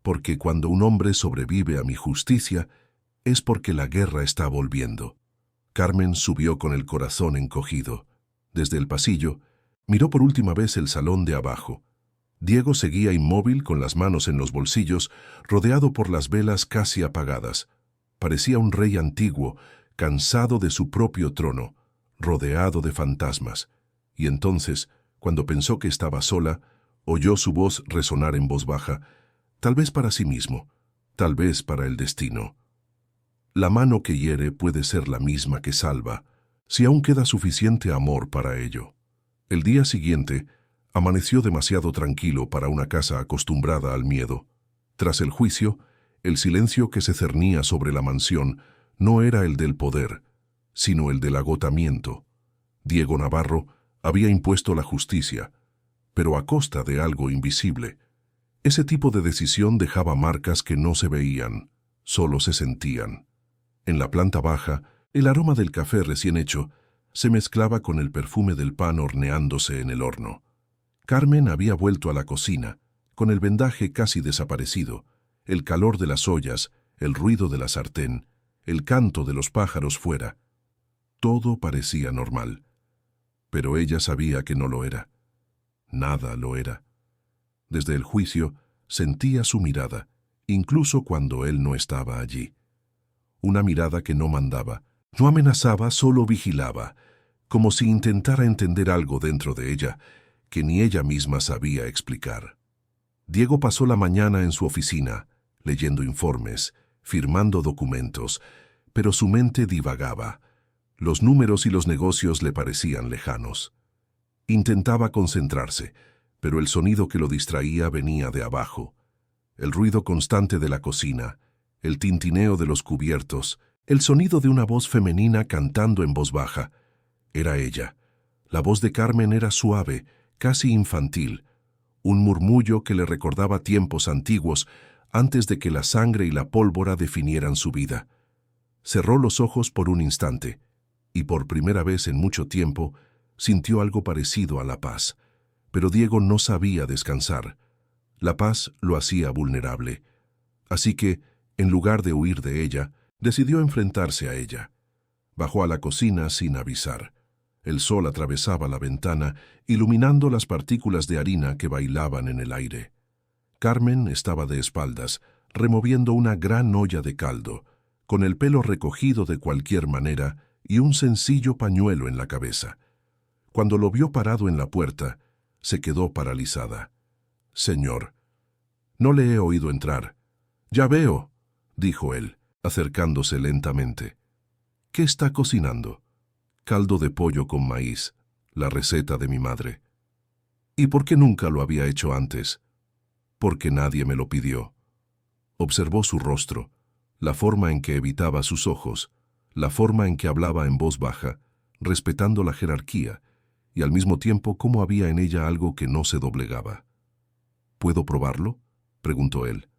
Speaker 1: «Porque cuando un hombre sobrevive a mi justicia, es porque la guerra está volviendo». Carmen subió con el corazón encogido. Desde el pasillo, miró por última vez el salón de abajo. Diego seguía inmóvil con las manos en los bolsillos, rodeado por las velas casi apagadas. Parecía un rey antiguo, cansado de su propio trono, rodeado de fantasmas. Y entonces, Cuando pensó que estaba sola, oyó su voz resonar en voz baja, tal vez para sí mismo, tal vez para el destino. La mano que hiere puede ser la misma que salva, si aún queda suficiente amor para ello. El día siguiente, amaneció demasiado tranquilo para una casa acostumbrada al miedo. Tras el juicio, el silencio que se cernía sobre la mansión no era el del poder, sino el del agotamiento. Diego Navarro había impuesto la justicia, pero a costa de algo invisible. Ese tipo de decisión dejaba marcas que no se veían, solo se sentían. En la planta baja, el aroma del café recién hecho se mezclaba con el perfume del pan horneándose en el horno. Carmen había vuelto a la cocina, con el vendaje casi desaparecido, el calor de las ollas, el ruido de la sartén, el canto de los pájaros fuera. Todo parecía normal, pero ella sabía que no lo era. Nada lo era. Desde el juicio sentía su mirada, incluso cuando él no estaba allí. Una mirada que no mandaba, no amenazaba, solo vigilaba, como si intentara entender algo dentro de ella que ni ella misma sabía explicar. Diego pasó la mañana en su oficina, leyendo informes, firmando documentos, pero su mente divagaba. Los números y los negocios le parecían lejanos. Intentaba concentrarse, pero el sonido que lo distraía venía de abajo. El ruido constante de la cocina, el tintineo de los cubiertos, el sonido de una voz femenina cantando en voz baja. Era ella. La voz de Carmen era suave, casi infantil, un murmullo que le recordaba tiempos antiguos antes de que la sangre y la pólvora definieran su vida. Cerró los ojos por un instante, y por primera vez en mucho tiempo sintió algo parecido a la paz. Pero Diego no sabía descansar. La paz lo hacía vulnerable. Así que, en lugar de huir de ella, decidió enfrentarse a ella. Bajó a la cocina sin avisar. El sol atravesaba la ventana, iluminando las partículas de harina que bailaban en el aire. Carmen estaba de espaldas, removiendo una gran olla de caldo, con el pelo recogido de cualquier manera y un sencillo pañuelo en la cabeza. Cuando lo vio parado en la puerta, se quedó paralizada. «Señor, no le he oído entrar». «Ya veo», dijo él, acercándose lentamente. «¿Qué está cocinando?» «Caldo de pollo con maíz, la receta de mi madre». «¿Y por qué nunca lo había hecho antes?» «Porque nadie me lo pidió». Observó su rostro, la forma en que evitaba sus ojos, la forma en que hablaba en voz baja, respetando la jerarquía, y al mismo tiempo cómo había en ella algo que no se doblegaba. «¿Puedo probarlo?», preguntó él.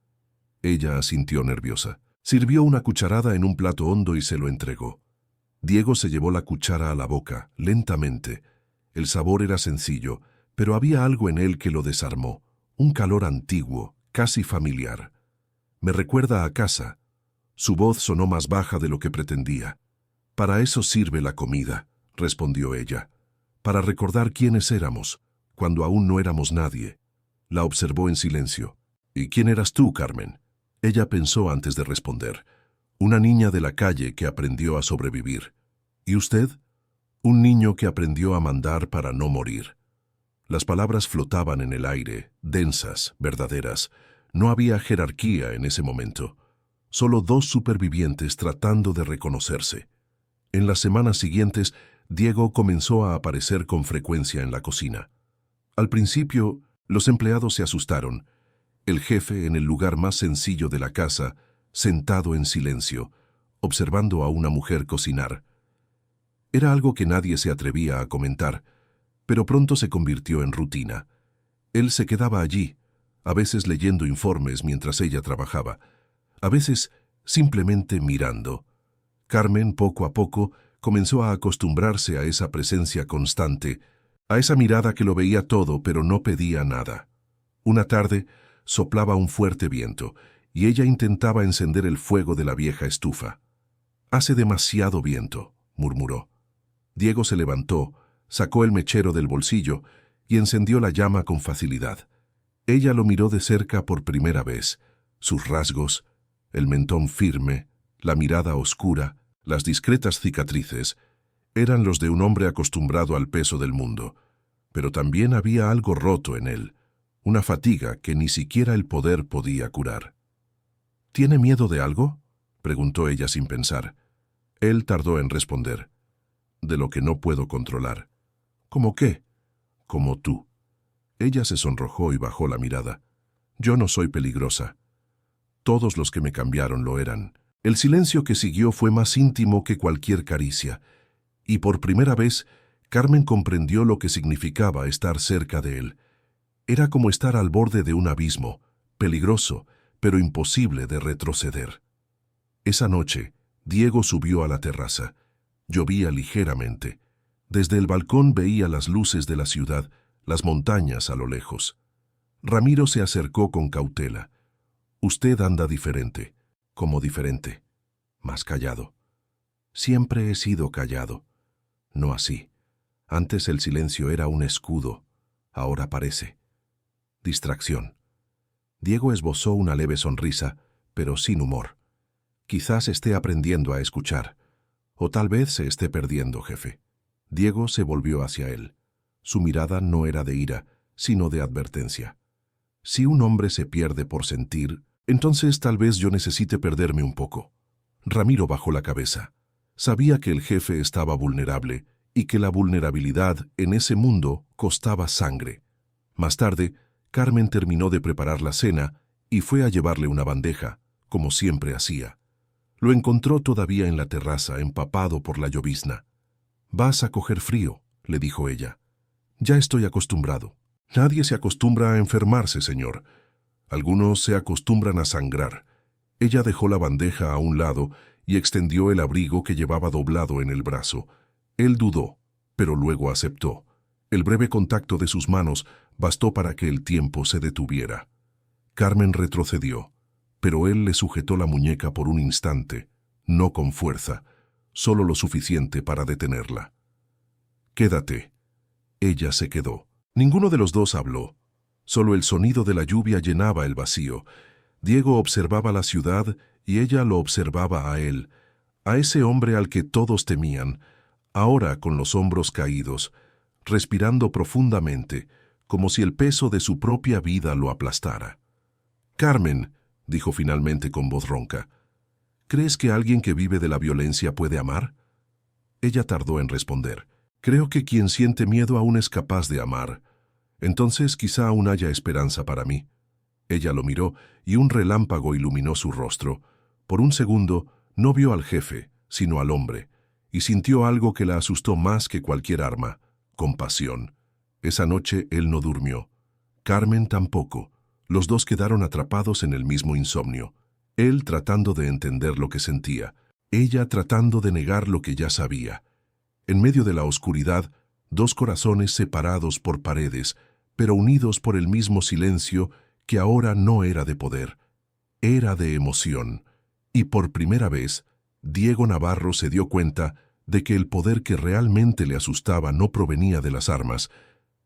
Speaker 1: Ella asintió nerviosa. Sirvió una cucharada en un plato hondo y se lo entregó. Diego se llevó la cuchara a la boca, lentamente. El sabor era sencillo, pero había algo en él que lo desarmó, un calor antiguo, casi familiar. «Me recuerda a casa». Su voz sonó más baja de lo que pretendía. «Para eso sirve la comida», respondió ella. «Para recordar quiénes éramos, cuando aún no éramos nadie». La observó en silencio. «¿Y quién eras tú, Carmen?». Ella pensó antes de responder. «Una niña de la calle que aprendió a sobrevivir». «¿Y usted?». «Un niño que aprendió a mandar para no morir». Las palabras flotaban en el aire, densas, verdaderas. No había jerarquía en ese momento. Solo dos supervivientes tratando de reconocerse. En las semanas siguientes, Diego comenzó a aparecer con frecuencia en la cocina. Al principio, los empleados se asustaron. El jefe en el lugar más sencillo de la casa, sentado en silencio, observando a una mujer cocinar. Era algo que nadie se atrevía a comentar, pero pronto se convirtió en rutina. Él se quedaba allí, a veces leyendo informes mientras ella trabajaba, a veces simplemente mirando. Carmen, poco a poco, comenzó a acostumbrarse a esa presencia constante, a esa mirada que lo veía todo pero no pedía nada. Una tarde, soplaba un fuerte viento, y ella intentaba encender el fuego de la vieja estufa. «Hace demasiado viento», murmuró. Diego se levantó, sacó el mechero del bolsillo y encendió la llama con facilidad. Ella lo miró de cerca por primera vez. Sus rasgos, el mentón firme, la mirada oscura, las discretas cicatrices, eran los de un hombre acostumbrado al peso del mundo. pero también había algo roto en él, una fatiga que ni siquiera el poder podía curar. ¿Tiene miedo de algo?, preguntó ella sin pensar. Él tardó en responder. De lo que no puedo controlar. ¿Cómo qué? Como tú. Ella se sonrojó y bajó la mirada. Yo no soy peligrosa. Todos los que me cambiaron lo eran. El silencio que siguió fue más íntimo que cualquier caricia, y por primera vez Carmen comprendió lo que significaba estar cerca de él. Era como estar al borde de un abismo, peligroso, pero imposible de retroceder. Esa noche, Diego subió a la terraza. Llovía ligeramente. Desde el balcón veía las luces de la ciudad, las montañas a lo lejos. Ramiro se acercó con cautela. Usted anda diferente. ¿Cómo diferente? Más callado. Siempre he sido callado. No así. Antes el silencio era un escudo. Ahora parece distracción. Diego esbozó una leve sonrisa, pero sin humor. Quizás esté aprendiendo a escuchar. O tal vez se esté perdiendo, jefe. Diego se volvió hacia él. Su mirada no era de ira, sino de advertencia. Si un hombre se pierde por sentir, entonces tal vez yo necesite perderme un poco. Ramiro bajó la cabeza. Sabía que el jefe estaba vulnerable y que la vulnerabilidad en ese mundo costaba sangre. Más tarde, Carmen terminó de preparar la cena y fue a llevarle una bandeja, como siempre hacía. Lo encontró todavía en la terraza, empapado por la llovizna. «Vas a coger frío», le dijo ella. «Ya estoy acostumbrado». Nadie se acostumbra a enfermarse, señor. Algunos se acostumbran a sangrar. Ella dejó la bandeja a un lado y extendió el abrigo que llevaba doblado en el brazo. Él dudó, pero luego aceptó. El breve contacto de sus manos bastó para que el tiempo se detuviera. Carmen retrocedió, pero él le sujetó la muñeca por un instante, no con fuerza, solo lo suficiente para detenerla. «Quédate». Ella se quedó. Ninguno de los dos habló. Solo el sonido de la lluvia llenaba el vacío. Diego observaba la ciudad y ella lo observaba a él, a ese hombre al que todos temían, ahora con los hombros caídos, respirando profundamente, como si el peso de su propia vida lo aplastara. «Carmen», dijo finalmente con voz ronca, «¿crees que alguien que vive de la violencia puede amar?» Ella tardó en responder. «Creo que quien siente miedo aún es capaz de amar. Entonces quizá aún haya esperanza para mí». Ella lo miró y un relámpago iluminó su rostro. Por un segundo no vio al jefe, sino al hombre, y sintió algo que la asustó más que cualquier arma: compasión. Esa noche él no durmió. Carmen tampoco. Los dos quedaron atrapados en el mismo insomnio. Él tratando de entender lo que sentía, ella tratando de negar lo que ya sabía. En medio de la oscuridad, dos corazones separados por paredes, pero unidos por el mismo silencio que ahora no era de poder, era de emoción. Y por primera vez, Diego Navarro se dio cuenta de que el poder que realmente le asustaba no provenía de las armas,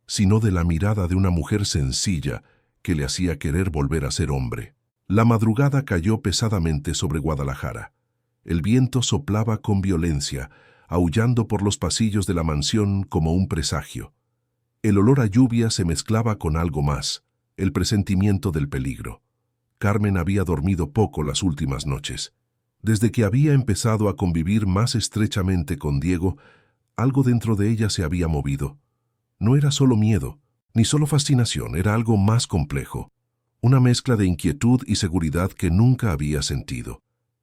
Speaker 1: sino de la mirada de una mujer sencilla que le hacía querer volver a ser hombre. La madrugada cayó pesadamente sobre Guadalajara. El viento soplaba con violencia, aullando por los pasillos de la mansión como un presagio. El olor a lluvia se mezclaba con algo más, el presentimiento del peligro. Carmen había dormido poco las últimas noches. Desde que había empezado a convivir más estrechamente con Diego, algo dentro de ella se había movido. No era solo miedo, ni solo fascinación, era algo más complejo. Una mezcla de inquietud y seguridad que nunca había sentido.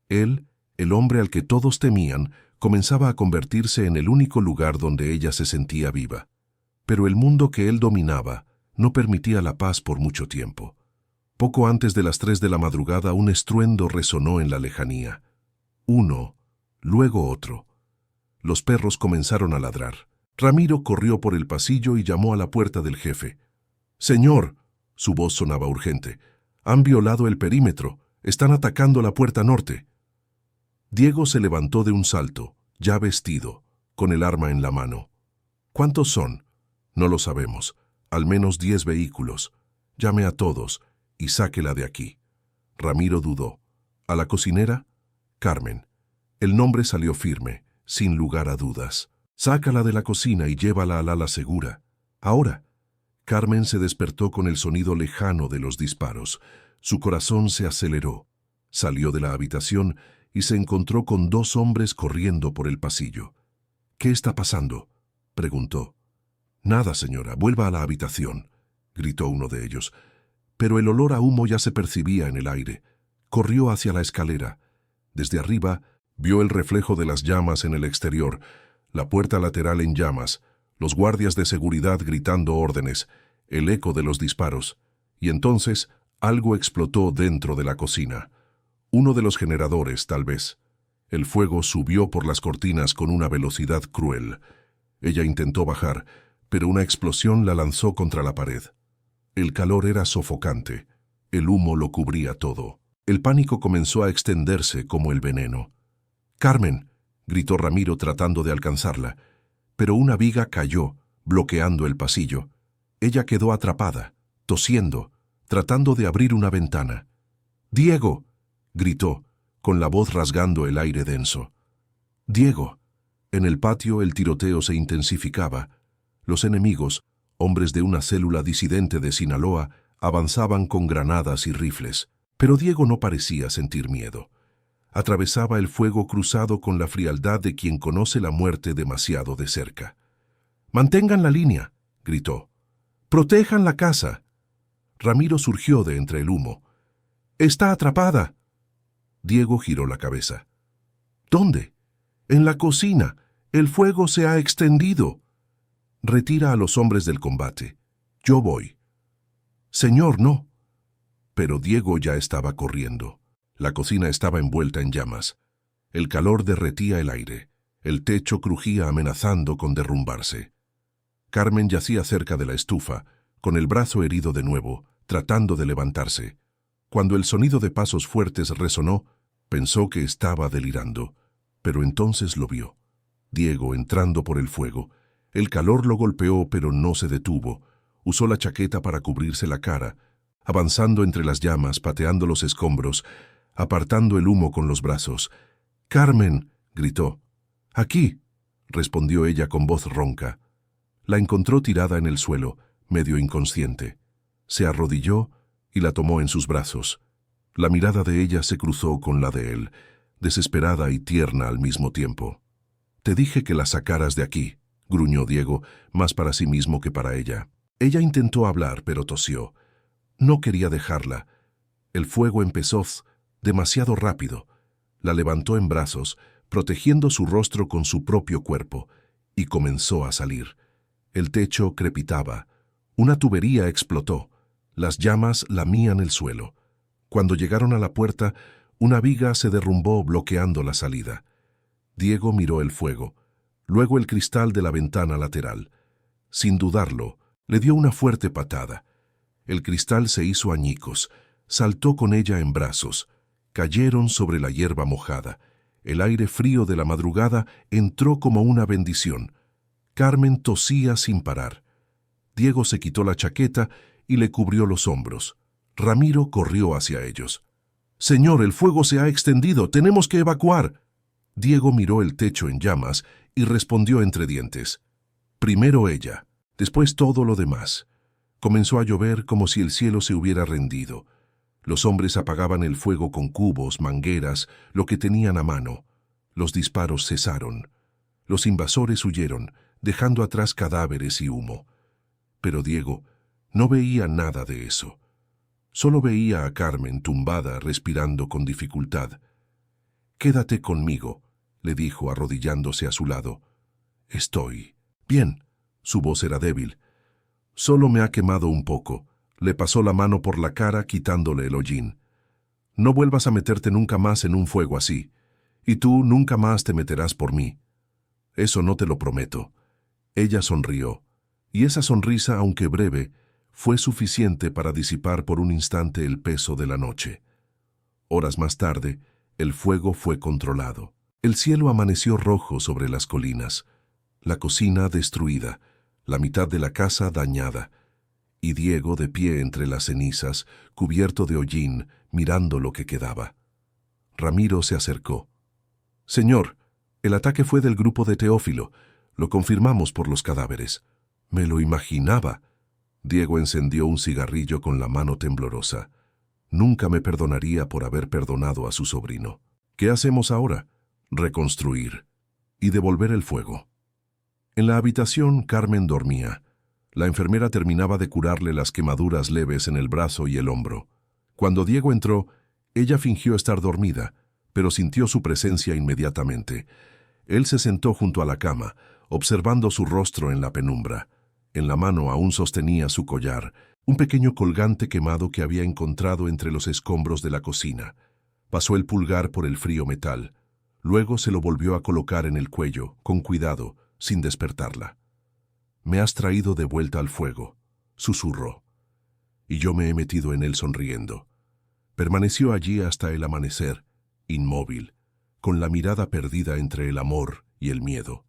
Speaker 1: Él, el hombre al que todos temían, comenzaba a convertirse en el único lugar donde ella se sentía viva. Pero el mundo que él dominaba no permitía la paz por mucho tiempo. Poco antes de las 3 de la madrugada un estruendo resonó en la lejanía. Uno, luego otro. Los perros comenzaron a ladrar. Ramiro corrió por el pasillo y llamó a la puerta del jefe. «Señor», su voz sonaba urgente, «han violado el perímetro. Están atacando la puerta norte». Diego se levantó de un salto, ya vestido, con el arma en la mano. «¿Cuántos son?» «No lo sabemos. Al menos 10 vehículos. Llame a todos y sáquela de aquí». Ramiro dudó. «¿A la cocinera?» «Carmen». El nombre salió firme, sin lugar a dudas. «Sácala de la cocina y llévala al ala segura». Ahora, Carmen se despertó con el sonido lejano de los disparos. Su corazón se aceleró. Salió de la habitación y se encontró con dos hombres corriendo por el pasillo. «¿Qué está pasando?», preguntó. «Nada, señora, vuelva a la habitación», gritó uno de ellos. Pero el olor a humo ya se percibía en el aire. Corrió hacia la escalera. Desde arriba vio el reflejo de las llamas en el exterior, la puerta lateral en llamas, los guardias de seguridad gritando órdenes, el eco de los disparos. Y entonces algo explotó dentro de la cocina. Uno de los generadores, tal vez. El fuego subió por las cortinas con una velocidad cruel. Ella intentó bajar, pero una explosión la lanzó contra la pared. El calor era sofocante. El humo lo cubría todo. El pánico comenzó a extenderse como el veneno. «¡Carmen!», gritó Ramiro tratando de alcanzarla, pero una viga cayó, bloqueando el pasillo. Ella quedó atrapada, tosiendo, tratando de abrir una ventana. «¡Diego!», gritó, con la voz rasgando el aire denso. «¡Diego!». En el patio el tiroteo se intensificaba. Los enemigos, hombres de una célula disidente de Sinaloa, avanzaban con granadas y rifles. Pero Diego no parecía sentir miedo. Atravesaba el fuego cruzado con la frialdad de quien conoce la muerte demasiado de cerca. «¡Mantengan la línea!», gritó. «¡Protejan la casa!». Ramiro surgió de entre el humo. «¡Está atrapada!». Diego giró la cabeza. «¿Dónde?». «En la cocina. El fuego se ha extendido». «Retira a los hombres del combate. Yo voy». «Señor, no». Pero Diego ya estaba corriendo. La cocina estaba envuelta en llamas. El calor derretía el aire. El techo crujía amenazando con derrumbarse. Carmen yacía cerca de la estufa, con el brazo herido de nuevo, tratando de levantarse. Cuando el sonido de pasos fuertes resonó, pensó que estaba delirando. Pero entonces lo vio. Diego entrando por el fuego. El calor lo golpeó, pero no se detuvo. Usó la chaqueta para cubrirse la cara, avanzando entre las llamas, pateando los escombros, apartando el humo con los brazos. «¡Carmen!», gritó. «Aquí», respondió ella con voz ronca. La encontró tirada en el suelo, medio inconsciente. Se arrodilló y la tomó en sus brazos. La mirada de ella se cruzó con la de él, desesperada y tierna al mismo tiempo. «Te dije que la sacaras de aquí», gruñó Diego, más para sí mismo que para ella. Ella intentó hablar, pero tosió. No quería dejarla. El fuego empezó demasiado rápido. La levantó en brazos, protegiendo su rostro con su propio cuerpo, y comenzó a salir. El techo crepitaba. Una tubería explotó. Las llamas lamían el suelo. Cuando llegaron a la puerta, una viga se derrumbó bloqueando la salida. Diego miró el fuego, luego el cristal de la ventana lateral. Sin dudarlo, le dio una fuerte patada. El cristal se hizo añicos, saltó con ella en brazos. Cayeron sobre la hierba mojada. El aire frío de la madrugada entró como una bendición. Carmen tosía sin parar. Diego se quitó la chaqueta y le cubrió los hombros. Ramiro corrió hacia ellos. «Señor, el fuego se ha extendido. Tenemos que evacuar». Diego miró el techo en llamas y respondió entre dientes. Primero ella, después todo lo demás. Comenzó a llover como si el cielo se hubiera rendido. Los hombres apagaban el fuego con cubos, mangueras, lo que tenían a mano. Los disparos cesaron. Los invasores huyeron, dejando atrás cadáveres y humo. Pero Diego no veía nada de eso. Solo veía a Carmen tumbada, respirando con dificultad. «Quédate conmigo», le dijo arrodillándose a su lado. «Estoy bien». Su voz era débil. «Solo me ha quemado un poco». Le pasó la mano por la cara, quitándole el hollín. «No vuelvas a meterte nunca más en un fuego así. Y tú nunca más te meterás por mí». «Eso no te lo prometo». Ella sonrió, y esa sonrisa, aunque breve, fue suficiente para disipar por un instante el peso de la noche. Horas más tarde, el fuego fue controlado. El cielo amaneció rojo sobre las colinas, la cocina destruida, la mitad de la casa dañada, y Diego de pie entre las cenizas, cubierto de hollín, mirando lo que quedaba. Ramiro se acercó. «Señor, el ataque fue del grupo de Teófilo. Lo confirmamos por los cadáveres». Me lo imaginaba. Diego encendió un cigarrillo con la mano temblorosa. Nunca me perdonaría por haber perdonado a su sobrino. ¿Qué hacemos ahora? Reconstruir y devolver el fuego. En la habitación, Carmen dormía. La enfermera terminaba de curarle las quemaduras leves en el brazo y el hombro. Cuando Diego entró, ella fingió estar dormida, pero sintió su presencia inmediatamente. Él se sentó junto a la cama, observando su rostro en la penumbra. En la mano aún sostenía su collar, un pequeño colgante quemado que había encontrado entre los escombros de la cocina. Pasó el pulgar por el frío metal. Luego se lo volvió a colocar en el cuello, con cuidado, sin despertarla. «Me has traído de vuelta al fuego», susurró. Y yo me he metido en él sonriendo. Permaneció allí hasta el amanecer, inmóvil, con la mirada perdida entre el amor y el miedo.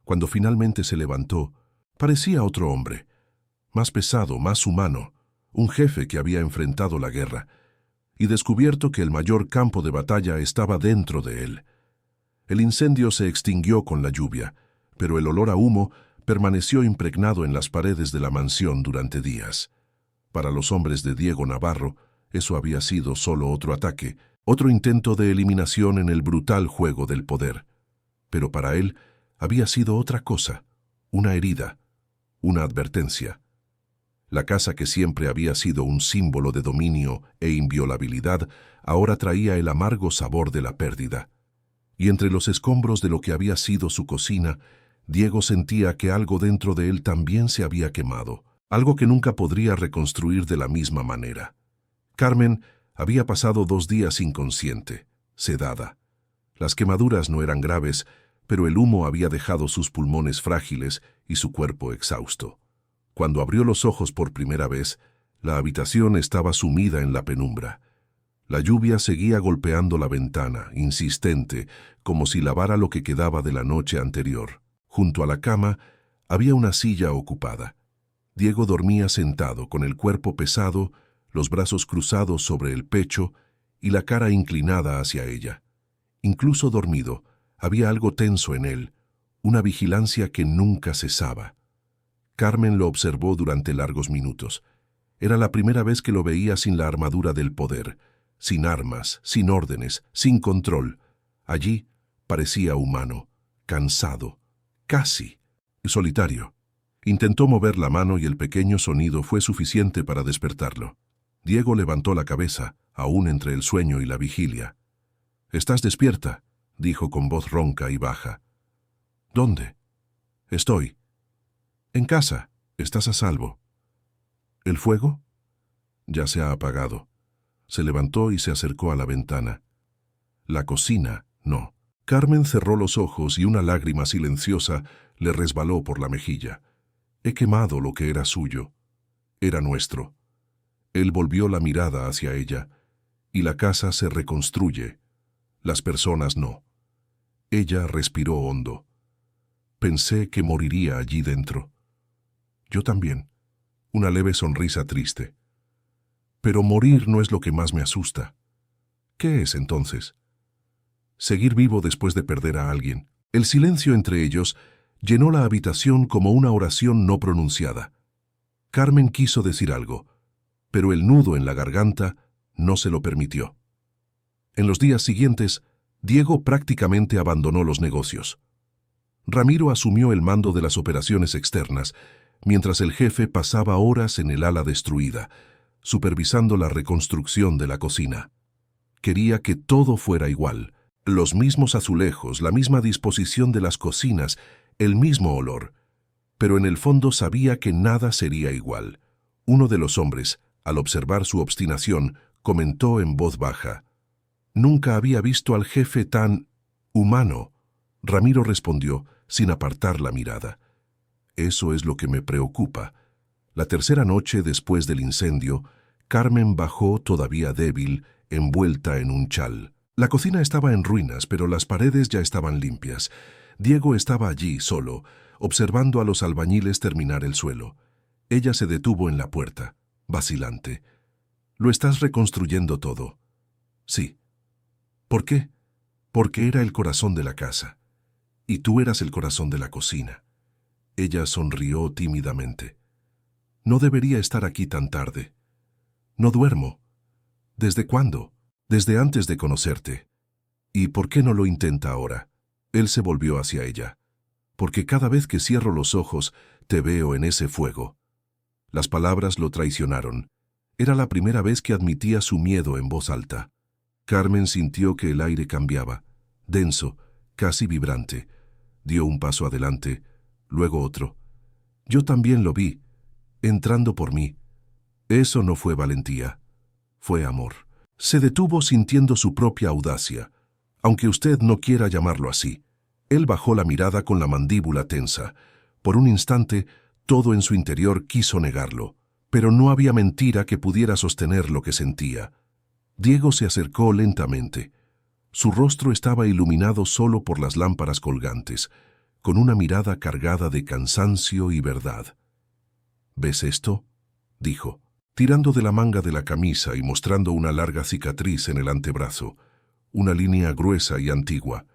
Speaker 1: Cuando finalmente se levantó, parecía otro hombre, más pesado, más humano, un jefe que había enfrentado la guerra, y descubierto que el mayor campo de batalla estaba dentro de él. El incendio se extinguió con la lluvia, pero el olor a humo permaneció impregnado en las paredes de la mansión durante días. Para los hombres de Diego Navarro, eso había sido solo otro ataque, otro intento de eliminación en el brutal juego del poder. Pero para él había sido otra cosa, una herida, una advertencia. La casa que siempre había sido un símbolo de dominio e inviolabilidad, ahora traía el amargo sabor de la pérdida. Y entre los escombros de lo que había sido su cocina, Diego sentía que algo dentro de él también se había quemado, algo que nunca podría reconstruir de la misma manera. Carmen había pasado 2 días inconsciente, sedada. Las quemaduras no eran graves, pero el humo había dejado sus pulmones frágiles y su cuerpo exhausto. Cuando abrió los ojos por primera vez, la habitación estaba sumida en la penumbra. La lluvia seguía golpeando la ventana, insistente, como si lavara lo que quedaba de la noche anterior. Junto a la cama había una silla ocupada. Diego dormía sentado, con el cuerpo pesado, los brazos cruzados sobre el pecho y la cara inclinada hacia ella. Incluso dormido, había algo tenso en él, una vigilancia que nunca cesaba. Carmen lo observó durante largos minutos. Era la primera vez que lo veía sin la armadura del poder, sin armas, sin órdenes, sin control. Allí parecía humano, cansado, casi solitario. Intentó mover la mano y el pequeño sonido fue suficiente para despertarlo. Diego levantó la cabeza, aún entre el sueño y la vigilia. «¿Estás despierta?», dijo con voz ronca y baja. «¿Dónde?» «Estoy. En casa. Estás a salvo». «¿El fuego?» «Ya se ha apagado». Se levantó y se acercó a la ventana. La cocina, no. Carmen cerró los ojos y una lágrima silenciosa le resbaló por la mejilla. He quemado lo que era suyo. Era nuestro. Él volvió la mirada hacia ella, y la casa se reconstruye. Las personas no. Ella respiró hondo. Pensé que moriría allí dentro. Yo también. Una leve sonrisa triste. Pero morir no es lo que más me asusta. ¿Qué es entonces? Seguir vivo después de perder a alguien. El silencio entre ellos llenó la habitación como una oración no pronunciada. Carmen quiso decir algo, pero el nudo en la garganta no se lo permitió. En los días siguientes, Diego prácticamente abandonó los negocios. Ramiro asumió el mando de las operaciones externas, mientras el jefe pasaba horas en el ala destruida, supervisando la reconstrucción de la cocina. Quería que todo fuera igual, los mismos azulejos, la misma disposición de las cocinas, el mismo olor. Pero en el fondo sabía que nada sería igual. Uno de los hombres, al observar su obstinación, comentó en voz baja: «Nunca había visto al jefe tan humano». Ramiro respondió, sin apartar la mirada: «Eso es lo que me preocupa». La tercera noche después del incendio, Carmen bajó todavía débil, envuelta en un chal. La cocina estaba en ruinas, pero las paredes ya estaban limpias. Diego estaba allí, solo, observando a los albañiles terminar el suelo. Ella se detuvo en la puerta, vacilante. «¿Lo estás reconstruyendo todo?» «Sí». «¿Por qué?» «Porque era el corazón de la casa. Y tú eras el corazón de la cocina. Ella sonrió tímidamente. No debería estar aquí tan tarde. No duermo. ¿Desde cuándo? Desde antes de conocerte. ¿Y por qué no lo intenta ahora? Él se volvió hacia ella. Porque cada vez que cierro los ojos, te veo en ese fuego. Las palabras lo traicionaron. Era la primera vez que admitía su miedo en voz alta. Carmen sintió que el aire cambiaba, denso, casi vibrante. Dio un paso adelante, luego otro. Yo también lo vi, entrando por mí. Eso no fue valentía, fue amor. Se detuvo sintiendo su propia audacia, aunque usted no quiera llamarlo así. Él bajó la mirada con la mandíbula tensa. Por un instante, todo en su interior quiso negarlo, pero no había mentira que pudiera sostener lo que sentía. Diego se acercó lentamente. Su rostro estaba iluminado solo por las lámparas colgantes, con una mirada cargada de cansancio y verdad. ¿Ves esto?, dijo, tirando de la manga de la camisa y mostrando una larga cicatriz en el antebrazo, una línea gruesa y antigua.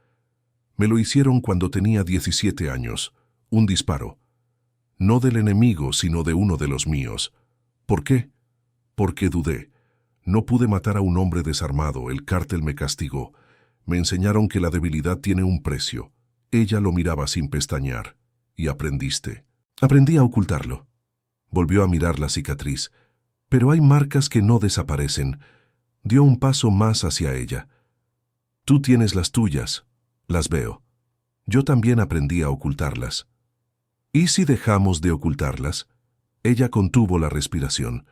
Speaker 1: Me lo hicieron cuando tenía 17 años, un disparo. No del enemigo, sino de uno de los míos. ¿Por qué? Porque dudé. No pude matar a un hombre desarmado, el cártel me castigó. Me enseñaron que la debilidad tiene un precio. Ella lo miraba sin pestañear. Y aprendiste. Aprendí a ocultarlo. Volvió a mirar la cicatriz. Pero hay marcas que no desaparecen. Dio un paso más hacia ella. Tú tienes las tuyas. Las veo. Yo también aprendí a ocultarlas. ¿Y si dejamos de ocultarlas? Ella contuvo la respiración.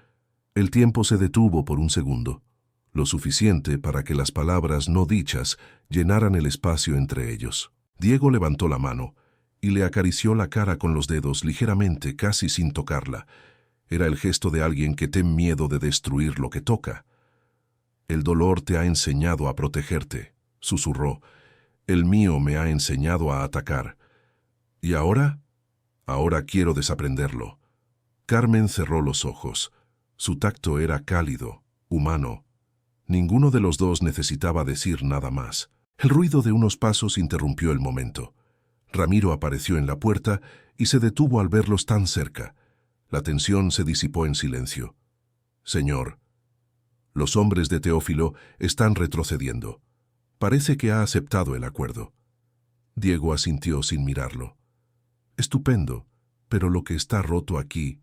Speaker 1: El tiempo se detuvo por un segundo, lo suficiente para que las palabras no dichas llenaran el espacio entre ellos. Diego levantó la mano y le acarició la cara con los dedos ligeramente, casi sin tocarla. Era el gesto de alguien que tiene miedo de destruir lo que toca. El dolor te ha enseñado a protegerte, susurró. El mío me ha enseñado a atacar. ¿Y ahora? Ahora quiero desaprenderlo. Carmen cerró los ojos. Su tacto era cálido, humano. Ninguno de los dos necesitaba decir nada más. El ruido de unos pasos interrumpió el momento. Ramiro apareció en la puerta y se detuvo al verlos tan cerca. La tensión se disipó en silencio. Señor, los hombres de Teófilo están retrocediendo. Parece que ha aceptado el acuerdo. Diego asintió sin mirarlo. Estupendo, pero lo que está roto aquí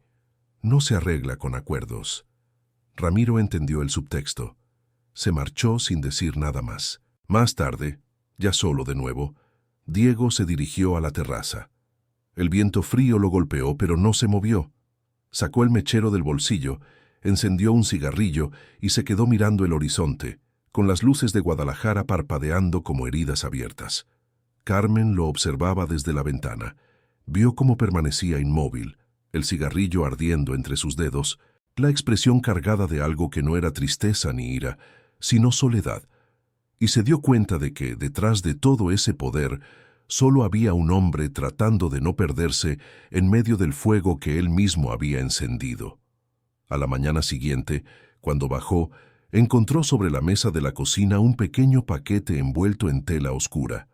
Speaker 1: no se arregla con acuerdos. Ramiro entendió el subtexto. Se marchó sin decir nada más. Más tarde, ya solo de nuevo, Diego se dirigió a la terraza. El viento frío lo golpeó, pero no se movió. Sacó el mechero del bolsillo, encendió un cigarrillo y se quedó mirando el horizonte, con las luces de Guadalajara parpadeando como heridas abiertas. Carmen lo observaba desde la ventana. Vio cómo permanecía inmóvil, el cigarrillo ardiendo entre sus dedos, la expresión cargada de algo que no era tristeza ni ira, sino soledad, y se dio cuenta de que, detrás de todo ese poder, solo había un hombre tratando de no perderse en medio del fuego que él mismo había encendido. A la mañana siguiente, cuando bajó, encontró sobre la mesa de la cocina un pequeño paquete envuelto en tela oscura.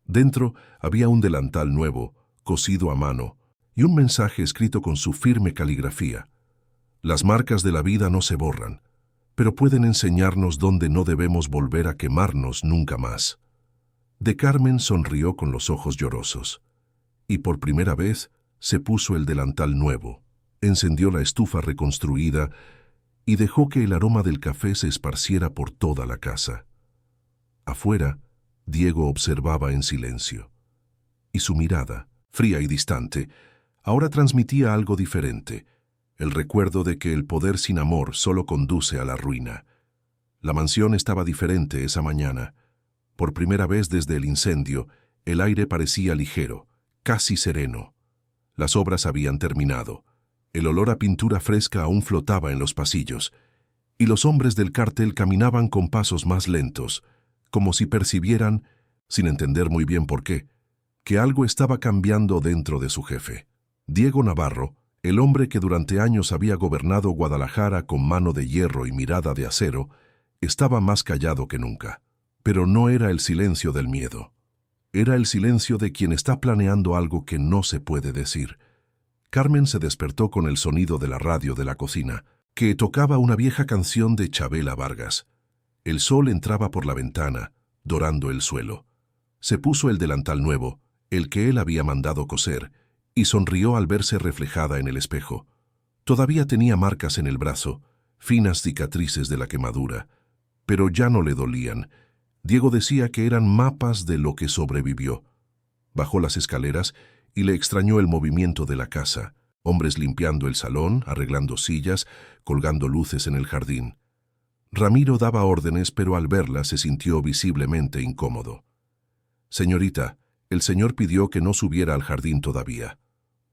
Speaker 1: Dentro había un delantal nuevo, cosido a mano, y un mensaje escrito con su firme caligrafía. Las marcas de la vida no se borran, pero pueden enseñarnos dónde no debemos volver a quemarnos nunca más. De Carmen sonrió con los ojos llorosos, y por primera vez se puso el delantal nuevo, encendió la estufa reconstruida y dejó que el aroma del café se esparciera por toda la casa. Afuera, Diego observaba en silencio, y su mirada, fría y distante, ahora transmitía algo diferente, el recuerdo de que el poder sin amor solo conduce a la ruina. La mansión estaba diferente esa mañana. Por primera vez desde el incendio, el aire parecía ligero, casi sereno. Las obras habían terminado. El olor a pintura fresca aún flotaba en los pasillos, y los hombres del cártel caminaban con pasos más lentos, como si percibieran, sin entender muy bien por qué, que algo estaba cambiando dentro de su jefe. Diego Navarro, el hombre que durante años había gobernado Guadalajara con mano de hierro y mirada de acero, estaba más callado que nunca. Pero no era el silencio del miedo. Era el silencio de quien está planeando algo que no se puede decir. Carmen se despertó con el sonido de la radio de la cocina, que tocaba una vieja canción de Chabela Vargas. El sol entraba por la ventana, dorando el suelo. Se puso el delantal nuevo, el que él había mandado coser, y sonrió al verse reflejada en el espejo. Todavía tenía marcas en el brazo, finas cicatrices de la quemadura, pero ya no le dolían. Diego decía que eran mapas de lo que sobrevivió. Bajó las escaleras y le extrañó el movimiento de la casa, hombres limpiando el salón, arreglando sillas, colgando luces en el jardín. Ramiro daba órdenes, pero al verla se sintió visiblemente incómodo. «Señorita, el señor pidió que no subiera al jardín todavía».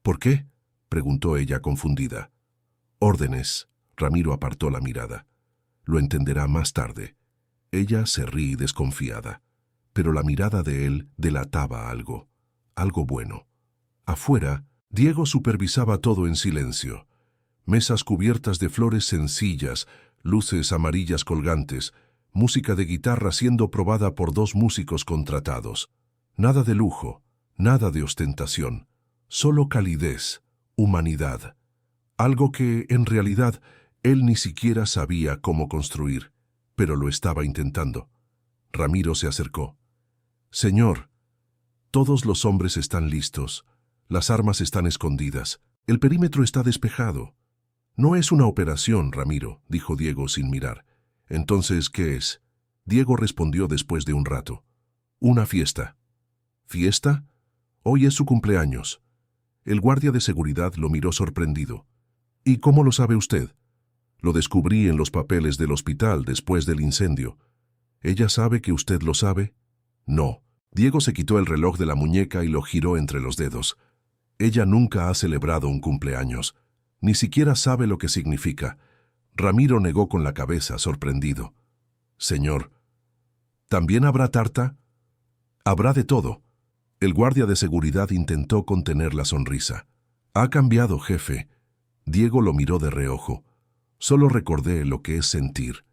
Speaker 1: «¿Por qué?», preguntó ella confundida. «Órdenes». Ramiro apartó la mirada. «Lo entenderá más tarde». Ella se ríe desconfiada, pero la mirada de él delataba algo bueno. Afuera, Diego supervisaba todo en silencio. Mesas cubiertas de flores sencillas, luces amarillas colgantes, música de guitarra siendo probada por 2 músicos contratados. Nada de lujo, nada de ostentación, solo calidez, humanidad. Algo que, en realidad, él ni siquiera sabía cómo construir, pero lo estaba intentando. Ramiro se acercó. «Señor, todos los hombres están listos. Las armas están escondidas. El perímetro está despejado». «No es una operación, Ramiro», dijo Diego sin mirar. «Entonces, ¿qué es?». Diego respondió después de un rato. «Una fiesta». «¿Fiesta? Hoy es su cumpleaños». El guardia de seguridad lo miró sorprendido. «¿Y cómo lo sabe usted?». «Lo descubrí en los papeles del hospital después del incendio». «¿Ella sabe que usted lo sabe?». «No». Diego se quitó el reloj de la muñeca y lo giró entre los dedos. «Ella nunca ha celebrado un cumpleaños. Ni siquiera sabe lo que significa». Ramiro negó con la cabeza, sorprendido. «Señor, ¿también habrá tarta?». «Habrá de todo». El guardia de seguridad intentó contener la sonrisa. «Ha cambiado, jefe». Diego lo miró de reojo. «Solo recordé lo que es sentir».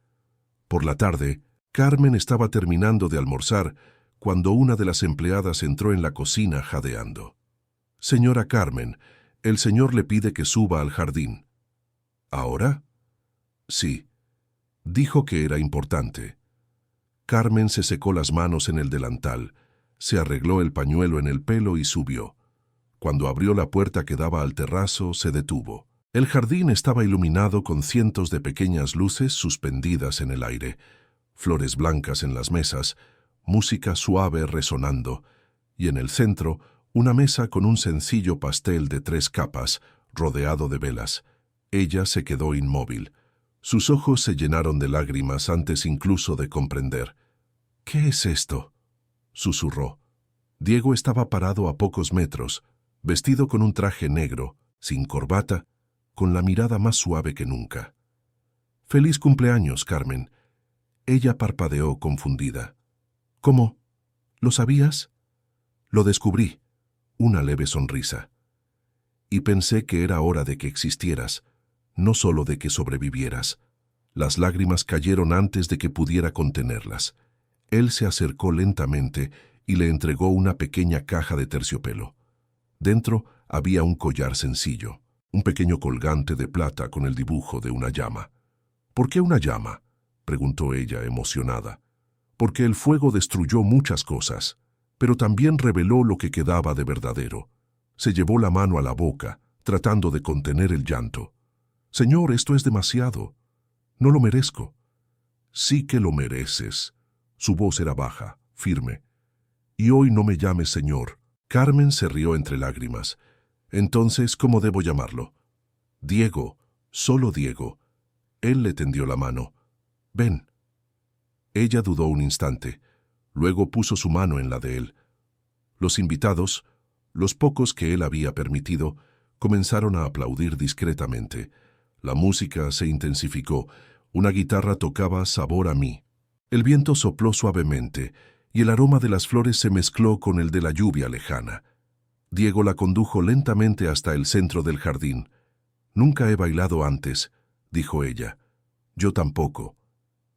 Speaker 1: Por la tarde, Carmen estaba terminando de almorzar cuando una de las empleadas entró en la cocina jadeando. «Señora Carmen, el señor le pide que suba al jardín». «¿Ahora?». «Sí». Dijo que era importante. Carmen se secó las manos en el delantal, se arregló el pañuelo en el pelo y subió. Cuando abrió la puerta que daba al terrazo, se detuvo. El jardín estaba iluminado con cientos de pequeñas luces suspendidas en el aire, flores blancas en las mesas, música suave resonando, y en el centro una mesa con un sencillo pastel de 3 capas, rodeado de velas. Ella se quedó inmóvil. Sus ojos se llenaron de lágrimas antes incluso de comprender. «¿Qué es esto?», susurró. Diego estaba parado a pocos metros, vestido con un traje negro, sin corbata, con la mirada más suave que nunca. «Feliz cumpleaños, Carmen». Ella parpadeó confundida. «¿Cómo? ¿Lo sabías?». «Lo descubrí». Una leve sonrisa. «Y pensé que era hora de que existieras, no solo de que sobrevivieras». Las lágrimas cayeron antes de que pudiera contenerlas. Él se acercó lentamente y le entregó una pequeña caja de terciopelo. Dentro había un collar sencillo, un pequeño colgante de plata con el dibujo de una llama. «¿Por qué una llama?», preguntó ella emocionada. «Porque el fuego destruyó muchas cosas, pero también reveló lo que quedaba de verdadero». Se llevó la mano a la boca, tratando de contener el llanto. «Señor, esto es demasiado. No lo merezco». «Sí que lo mereces». Su voz era baja, firme. «Y hoy no me llames señor». Carmen se rió entre lágrimas. «Entonces, ¿cómo debo llamarlo?». «Diego, solo Diego». Él le tendió la mano. «Ven». Ella dudó un instante. Luego puso su mano en la de él. Los invitados, los pocos que él había permitido, comenzaron a aplaudir discretamente. La música se intensificó. Una guitarra tocaba Sabor a mí. El viento sopló suavemente y el aroma de las flores se mezcló con el de la lluvia lejana. Diego la condujo lentamente hasta el centro del jardín. «Nunca he bailado antes», dijo ella. «Yo tampoco».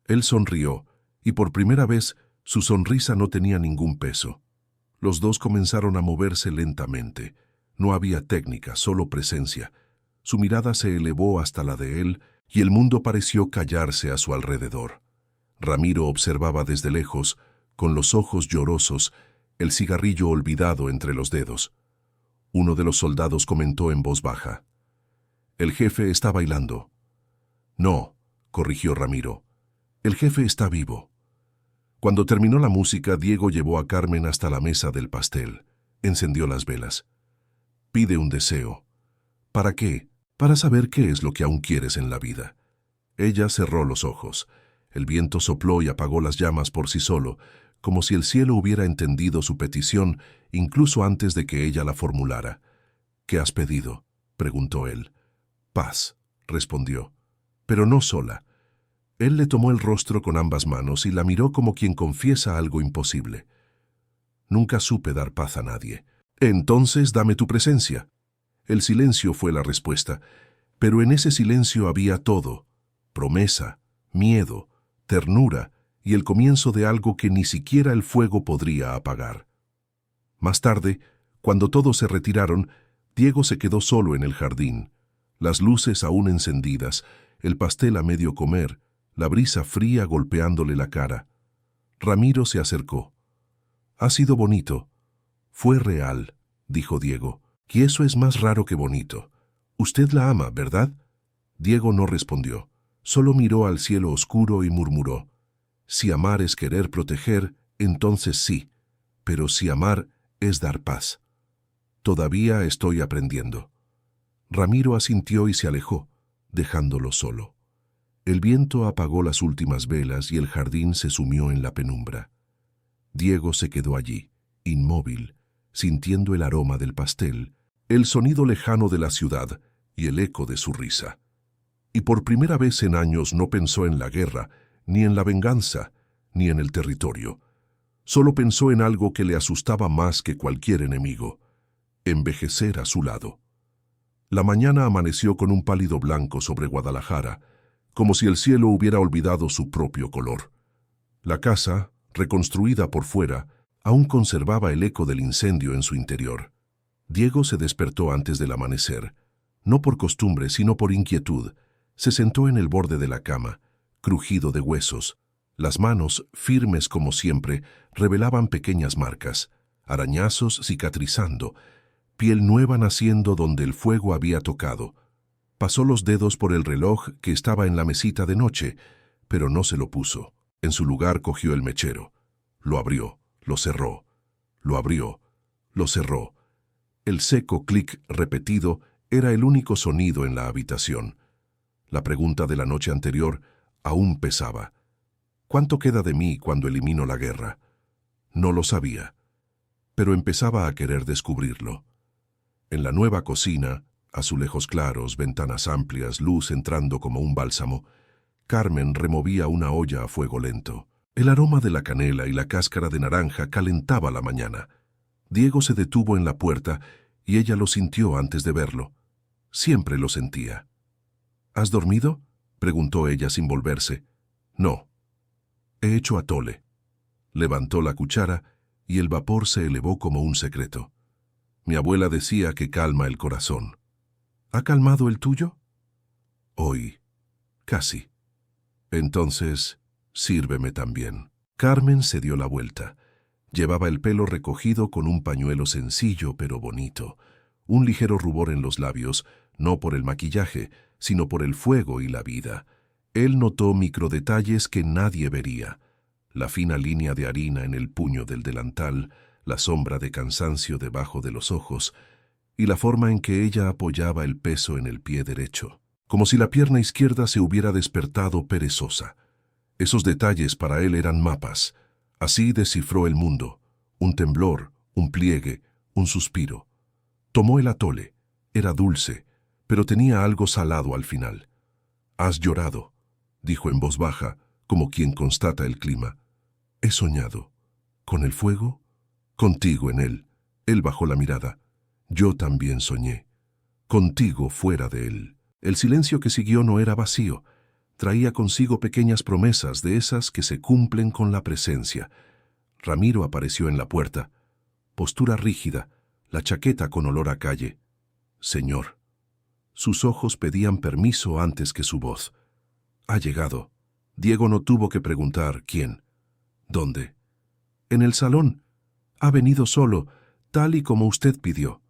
Speaker 1: Él sonrió, y por primera vez su sonrisa no tenía ningún peso. Los dos comenzaron a moverse lentamente. No había técnica, solo presencia. Su mirada se elevó hasta la de él y el mundo pareció callarse a su alrededor. Ramiro observaba desde lejos, con los ojos llorosos, el cigarrillo olvidado entre los dedos. Uno de los soldados comentó en voz baja: «El jefe está bailando». «No», corrigió Ramiro. «El jefe está vivo». Cuando terminó la música, Diego llevó a Carmen hasta la mesa del pastel. Encendió las velas. «Pide un deseo». «¿Para qué?» «Para saber qué es lo que aún quieres en la vida». Ella cerró los ojos. El viento sopló y apagó las llamas por sí solo, como si el cielo hubiera entendido su petición incluso antes de que ella la formulara. «¿Qué has pedido?», preguntó él. «Paz», respondió. «Pero no sola». Él le tomó el rostro con ambas manos y la miró como quien confiesa algo imposible. «Nunca supe dar paz a nadie». «Entonces dame tu presencia». El silencio fue la respuesta, pero en ese silencio había todo: promesa, miedo, ternura y el comienzo de algo que ni siquiera el fuego podría apagar. Más tarde, cuando todos se retiraron, Diego se quedó solo en el jardín, las luces aún encendidas, el pastel a medio comer, la brisa fría golpeándole la cara. Ramiro se acercó. «Ha sido bonito». «Fue real», dijo Diego, «y eso es más raro que bonito. Usted la ama, ¿verdad?». Diego no respondió, solo miró al cielo oscuro y murmuró: «Si amar es querer proteger, entonces sí, pero si amar es dar paz. Todavía estoy aprendiendo». Ramiro asintió y se alejó, dejándolo solo. El viento apagó las últimas velas y el jardín se sumió en la penumbra. Diego se quedó allí, inmóvil, sintiendo el aroma del pastel, el sonido lejano de la ciudad y el eco de su risa. Y por primera vez en años no pensó en la guerra, ni en la venganza, ni en el territorio. Solo pensó en algo que le asustaba más que cualquier enemigo: envejecer a su lado. La mañana amaneció con un pálido blanco sobre Guadalajara, como si el cielo hubiera olvidado su propio color. La casa, reconstruida por fuera, aún conservaba el eco del incendio en su interior. Diego se despertó antes del amanecer, no por costumbre, sino por inquietud. Se sentó en el borde de la cama, crujido de huesos. Las manos, firmes como siempre, revelaban pequeñas marcas, arañazos cicatrizando, piel nueva naciendo donde el fuego había tocado. Pasó los dedos por el reloj que estaba en la mesita de noche, pero no se lo puso. En su lugar cogió el mechero. Lo abrió, lo cerró, lo abrió, lo cerró. El seco clic repetido era el único sonido en la habitación. La pregunta de la noche anterior aún pesaba. ¿Cuánto queda de mí cuando elimino la guerra? No lo sabía, pero empezaba a querer descubrirlo. En la nueva cocina, azulejos claros, ventanas amplias, luz entrando como un bálsamo, Carmen removía una olla a fuego lento. El aroma de la canela y la cáscara de naranja calentaba la mañana. Diego se detuvo en la puerta y ella lo sintió antes de verlo. Siempre lo sentía. ¿Has dormido?, preguntó ella sin volverse. No. He hecho atole. Levantó la cuchara y el vapor se elevó como un secreto. Mi abuela decía que calma el corazón. ¿Ha calmado el tuyo? Hoy. Casi. Entonces, sírveme también. Carmen se dio la vuelta. Llevaba el pelo recogido con un pañuelo sencillo pero bonito, un ligero rubor en los labios, no por el maquillaje, sino por el fuego y la vida. Él notó microdetalles que nadie vería: la fina línea de harina en el puño del delantal, la sombra de cansancio debajo de los ojos, y la forma en que ella apoyaba el peso en el pie derecho, como si la pierna izquierda se hubiera despertado perezosa. Esos detalles para él eran mapas. Así descifró el mundo: un temblor, un pliegue, un suspiro. Tomó el atole. Era dulce, pero tenía algo salado al final. «Has llorado», dijo en voz baja, como quien constata el clima. «He soñado». «¿Con el fuego?» «Contigo en él». Él bajó la mirada. «Yo también soñé. Contigo fuera de él». El silencio que siguió no era vacío. Traía consigo pequeñas promesas, de esas que se cumplen con la presencia. Ramiro apareció en la puerta. postura rígida, la chaqueta con olor a calle. Señor. Sus ojos pedían permiso antes que su voz. Ha llegado. Diego no tuvo que preguntar quién. ¿Dónde? En el salón. Ha venido solo, tal y como usted pidió.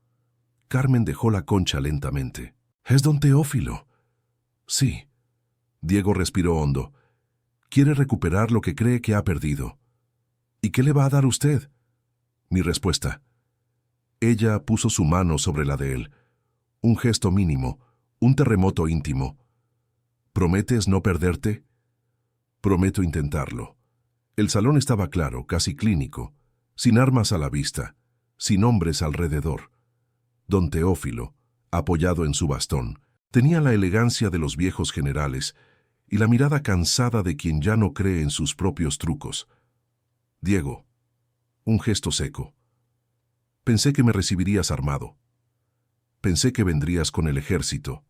Speaker 1: Carmen dejó la concha lentamente. ¿Es don Teófilo? Sí. Diego respiró hondo. Quiere recuperar lo que cree que ha perdido. ¿Y qué le va a dar usted? Mi respuesta. Ella puso su mano sobre la de él. Un gesto mínimo, un terremoto íntimo. ¿Prometes no perderte? Prometo intentarlo. El salón estaba claro, casi clínico, sin armas a la vista, sin hombres alrededor. Don Teófilo, apoyado en su bastón, tenía la elegancia de los viejos generales y la mirada cansada de quien ya no cree en sus propios trucos. Diego. Un gesto seco. Pensé que me recibirías armado. Pensé que vendrías con el ejército.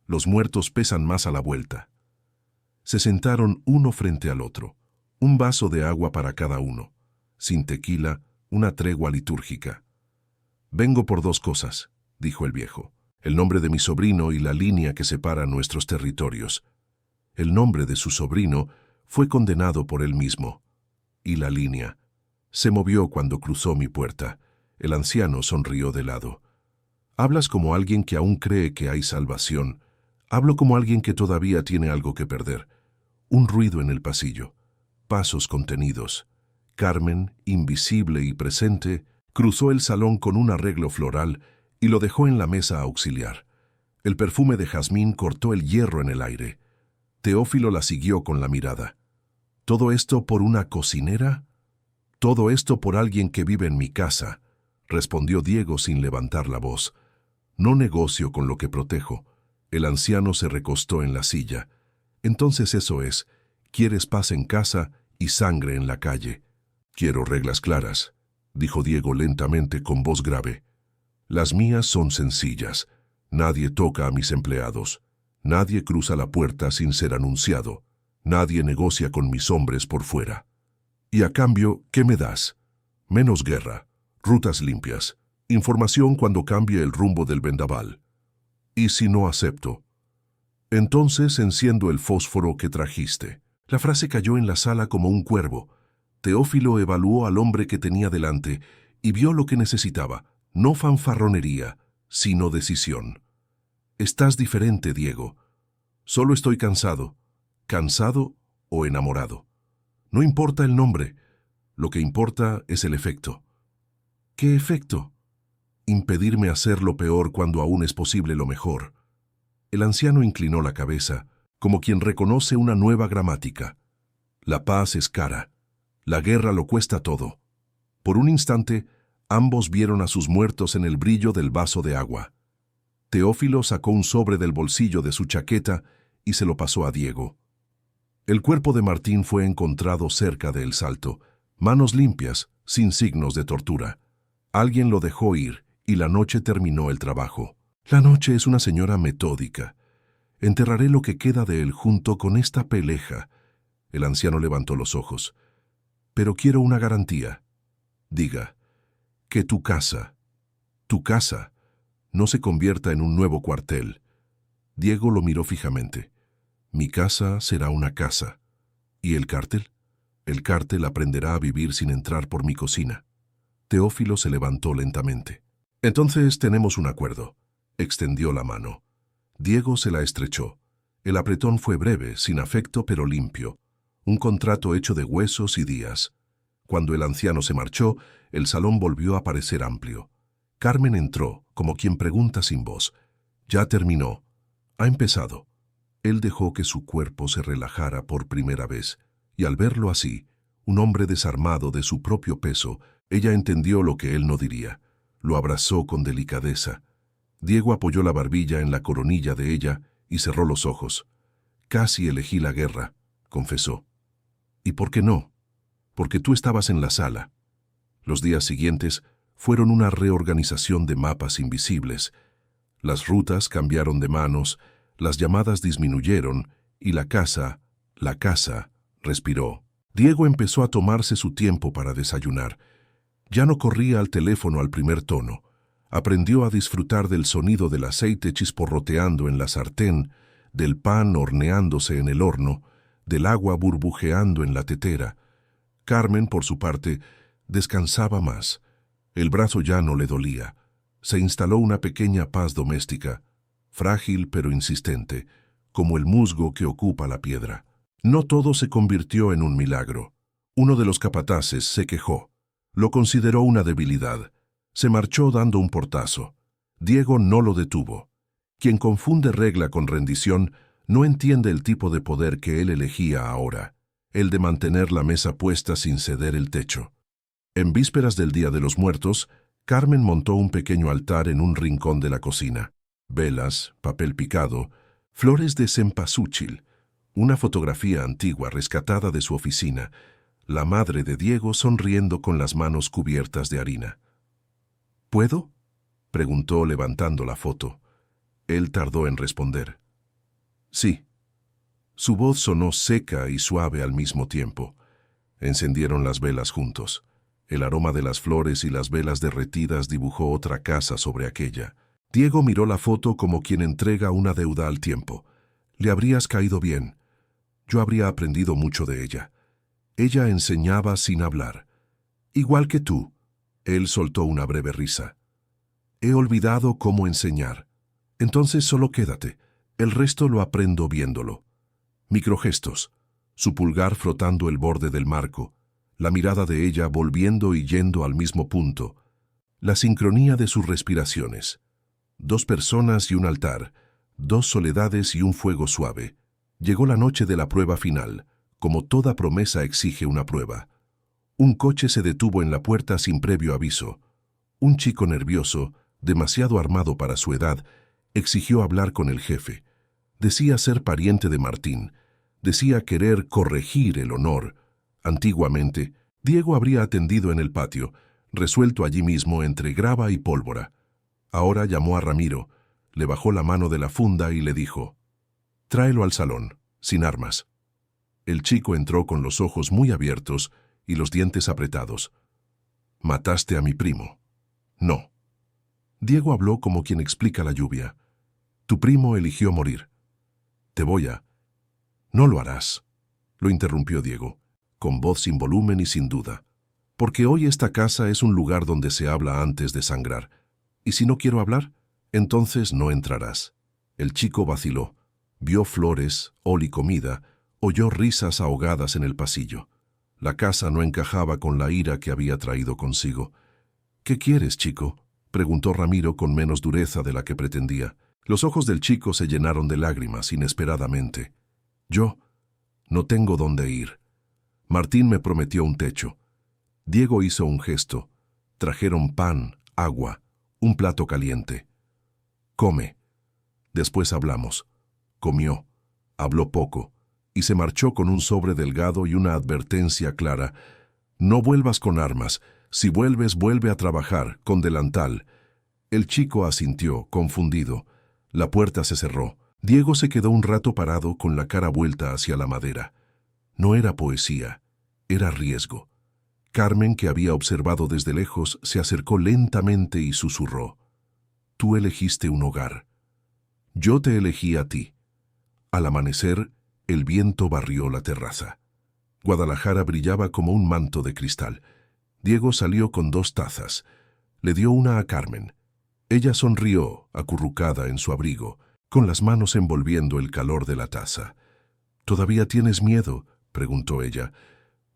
Speaker 1: Los muertos pesan más a la vuelta. Se sentaron uno frente al otro, un vaso de agua para cada uno, sin tequila, una tregua litúrgica. Vengo por dos cosas, dijo el viejo, el nombre de mi sobrino y la línea que separa nuestros territorios. El nombre de su sobrino fue condenado por él mismo. Y la línea. Se movió cuando cruzó mi puerta. El anciano sonrió de lado. Hablas como alguien que aún cree que hay salvación. Hablo como alguien que todavía tiene algo que perder. Un ruido en el pasillo. Pasos contenidos. Carmen, invisible y presente, cruzó el salón con un arreglo floral y lo dejó en la mesa auxiliar. El perfume de jazmín cortó el hierro en el aire. Teófilo la siguió con la mirada. ¿Todo esto por una cocinera? Todo esto por alguien que vive en mi casa, respondió Diego sin levantar la voz. No negocio con lo que protejo. El anciano se recostó en la silla. Entonces eso es, quieres paz en casa y sangre en la calle. Quiero reglas claras, dijo Diego lentamente con voz grave. Las mías son sencillas. Nadie toca a mis empleados. Nadie cruza la puerta sin ser anunciado. Nadie negocia con mis hombres por fuera. Y a cambio, ¿qué me das? Menos guerra, rutas limpias, información cuando cambie el rumbo del vendaval. ¿Y si no acepto? Entonces enciendo el fósforo que trajiste. La frase cayó en la sala como un cuervo. Teófilo evaluó al hombre que tenía delante y vio lo que necesitaba, no fanfarronería, sino decisión. Estás diferente, Diego. Solo estoy cansado o enamorado. No importa el nombre, lo que importa es el efecto. ¿Qué efecto? Impedirme hacer lo peor cuando aún es posible lo mejor. El anciano inclinó la cabeza, como quien reconoce una nueva gramática. La paz es cara. La guerra lo cuesta todo. Por un instante, ambos vieron a sus muertos en el brillo del vaso de agua. Teófilo sacó un sobre del bolsillo de su chaqueta y se lo pasó a Diego. El cuerpo de Martín fue encontrado cerca del salto, manos limpias, sin signos de tortura. Alguien lo dejó ir y la noche terminó el trabajo. La noche es una señora metódica. Enterraré lo que queda de él junto con esta peleja. El anciano levantó los ojos. Pero quiero una garantía. Diga, que tu casa, no se convierta en un nuevo cuartel. Diego lo miró fijamente. Mi casa será una casa. ¿Y el cártel? El cártel aprenderá a vivir sin entrar por mi cocina. Teófilo se levantó lentamente. Entonces tenemos un acuerdo. Extendió la mano. Diego se la estrechó. El apretón fue breve, sin afecto pero limpio. Un contrato hecho de huesos y días. Cuando el anciano se marchó, el salón volvió a parecer amplio. Carmen entró, como quien pregunta sin voz. Ya terminó. Ha empezado. Él dejó que su cuerpo se relajara por primera vez, y al verlo así, un hombre desarmado de su propio peso, ella entendió lo que él no diría. Lo abrazó con delicadeza. Diego apoyó la barbilla en la coronilla de ella y cerró los ojos. Casi elegí la guerra, confesó. ¿Y por qué no? Porque tú estabas en la sala. Los días siguientes fueron una reorganización de mapas invisibles. Las rutas cambiaron de manos, las llamadas disminuyeron y la casa, respiró. Diego empezó a tomarse su tiempo para desayunar. Ya no corría al teléfono al primer tono. Aprendió a disfrutar del sonido del aceite chisporroteando en la sartén, del pan horneándose en el horno, del agua burbujeando en la tetera. Carmen, por su parte, descansaba más. El brazo ya no le dolía. Se instaló una pequeña paz doméstica, frágil pero insistente, como el musgo que ocupa la piedra. No todo se convirtió en un milagro. Uno de los capataces se quejó. Lo consideró una debilidad. Se marchó dando un portazo. Diego no lo detuvo. Quien confunde regla con rendición no entiende el tipo de poder que él elegía ahora, el de mantener la mesa puesta sin ceder el techo. En vísperas del Día de los Muertos, Carmen montó un pequeño altar en un rincón de la cocina. Velas, papel picado, flores de cempasúchil, una fotografía antigua rescatada de su oficina, la madre de Diego sonriendo con las manos cubiertas de harina. ¿Puedo?, preguntó levantando la foto. Él tardó en responder. Sí. Su voz sonó seca y suave al mismo tiempo. Encendieron las velas juntos. El aroma de las flores y las velas derretidas dibujó otra casa sobre aquella. Diego miró la foto como quien entrega una deuda al tiempo. Le habrías caído bien. Yo habría aprendido mucho de ella. Ella enseñaba sin hablar. Igual que tú. Él soltó una breve risa. He olvidado cómo enseñar. Entonces solo quédate. El resto lo aprendo viéndolo. Microgestos. Su pulgar frotando el borde del marco. La mirada de ella volviendo y yendo al mismo punto. La sincronía de sus respiraciones. 2 personas y un altar. 2 soledades y un fuego suave. Llegó la noche de la prueba final. Como toda promesa exige una prueba. Un coche se detuvo en la puerta sin previo aviso. Un chico nervioso, demasiado armado para su edad, exigió hablar con el jefe. Decía ser pariente de Martín. Decía querer corregir el honor. Antiguamente, Diego habría atendido en el patio, resuelto allí mismo entre grava y pólvora. Ahora llamó a Ramiro, le bajó la mano de la funda y le dijo: «Tráelo al salón, sin armas». El chico entró con los ojos muy abiertos y los dientes apretados. «¿Mataste a mi primo?» «No». Diego habló como quien explica la lluvia. «Tu primo eligió morir». «Te voy a...» «No lo harás», lo interrumpió Diego, con voz sin volumen y sin duda. «Porque hoy esta casa es un lugar donde se habla antes de sangrar. Y si no quiero hablar, entonces no entrarás». El chico vaciló. Vio flores, ol y comida, oyó risas ahogadas en el pasillo. La casa no encajaba con la ira que había traído consigo. «¿Qué quieres, chico?», preguntó Ramiro con menos dureza de la que pretendía. Los ojos del chico se llenaron de lágrimas inesperadamente. «Yo no tengo dónde ir. Martín me prometió un techo». Diego hizo un gesto. Trajeron pan, agua, un plato caliente. «Come. Después hablamos». Comió, habló poco, y se marchó con un sobre delgado y una advertencia clara. «No vuelvas con armas. Si vuelves, vuelve a trabajar, con delantal». El chico asintió, confundido. La puerta se cerró. Diego se quedó un rato parado con la cara vuelta hacia la madera. No era poesía, era riesgo. Carmen, que había observado desde lejos, se acercó lentamente y susurró: «Tú elegiste un hogar. Yo te elegí a ti». Al amanecer, el viento barrió la terraza. Guadalajara brillaba como un manto de cristal. Diego salió con 2 tazas. Le dio una a Carmen. Ella sonrió, acurrucada en su abrigo, con las manos envolviendo el calor de la taza. «¿Todavía tienes miedo?», preguntó ella.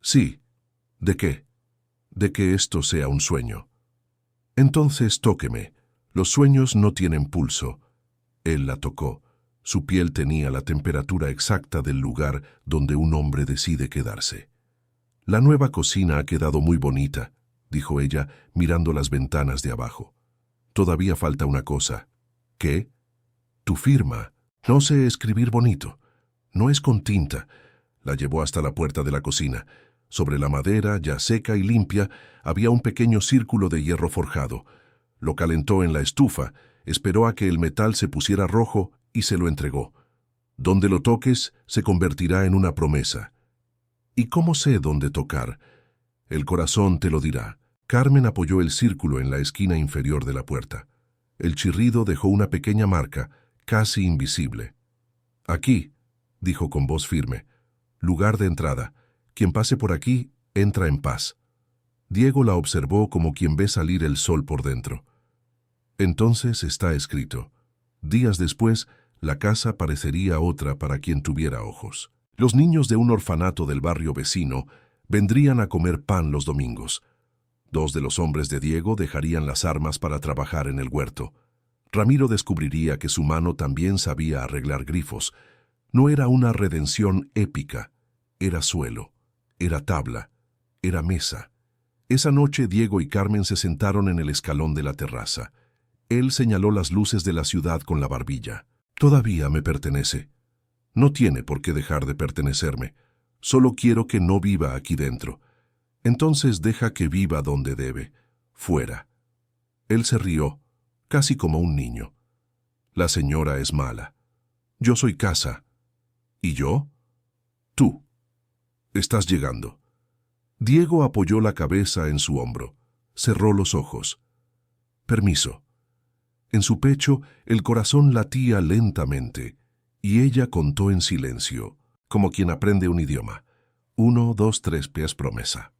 Speaker 1: «Sí». «¿De qué?». «De que esto sea un sueño». «Entonces tóqueme. Los sueños no tienen pulso». Él la tocó. Su piel tenía la temperatura exacta del lugar donde un hombre decide quedarse. «La nueva cocina ha quedado muy bonita», dijo ella, mirando las ventanas de abajo. «Todavía falta una cosa». «¿Qué?». «Tu firma. No sé escribir bonito. No es con tinta». La llevó hasta la puerta de la cocina. Sobre la madera, ya seca y limpia, había un pequeño círculo de hierro forjado. Lo calentó en la estufa, esperó a que el metal se pusiera rojo y se lo entregó. «Donde lo toques, se convertirá en una promesa». «¿Y cómo sé dónde tocar?». «El corazón te lo dirá». Carmen apoyó el círculo en la esquina inferior de la puerta. El chirrido dejó una pequeña marca, casi invisible. «Aquí», dijo con voz firme, «lugar de entrada. Quien pase por aquí, entra en paz». Diego la observó como quien ve salir el sol por dentro. Entonces está escrito. Días después, la casa parecería otra para quien tuviera ojos. Los niños de un orfanato del barrio vecino vendrían a comer pan los domingos. 2 de los hombres de Diego dejarían las armas para trabajar en el huerto. Ramiro descubriría que su mano también sabía arreglar grifos. No era una redención épica, era suelo, era tabla, era mesa. Esa noche Diego y Carmen se sentaron en el escalón de la terraza. Él señaló las luces de la ciudad con la barbilla. «Todavía me pertenece. No tiene por qué dejar de pertenecerme. Solo quiero que no viva aquí dentro. Entonces deja que viva donde debe, fuera». Él se rió, casi como un niño. «La señora es mala. Yo soy casa. ¿Y yo? Tú. Estás llegando». Diego apoyó la cabeza en su hombro. Cerró los ojos. «Permiso». En su pecho el corazón latía lentamente, y ella contó en silencio, como quien aprende un idioma. 1, 2, 3, pies promesa.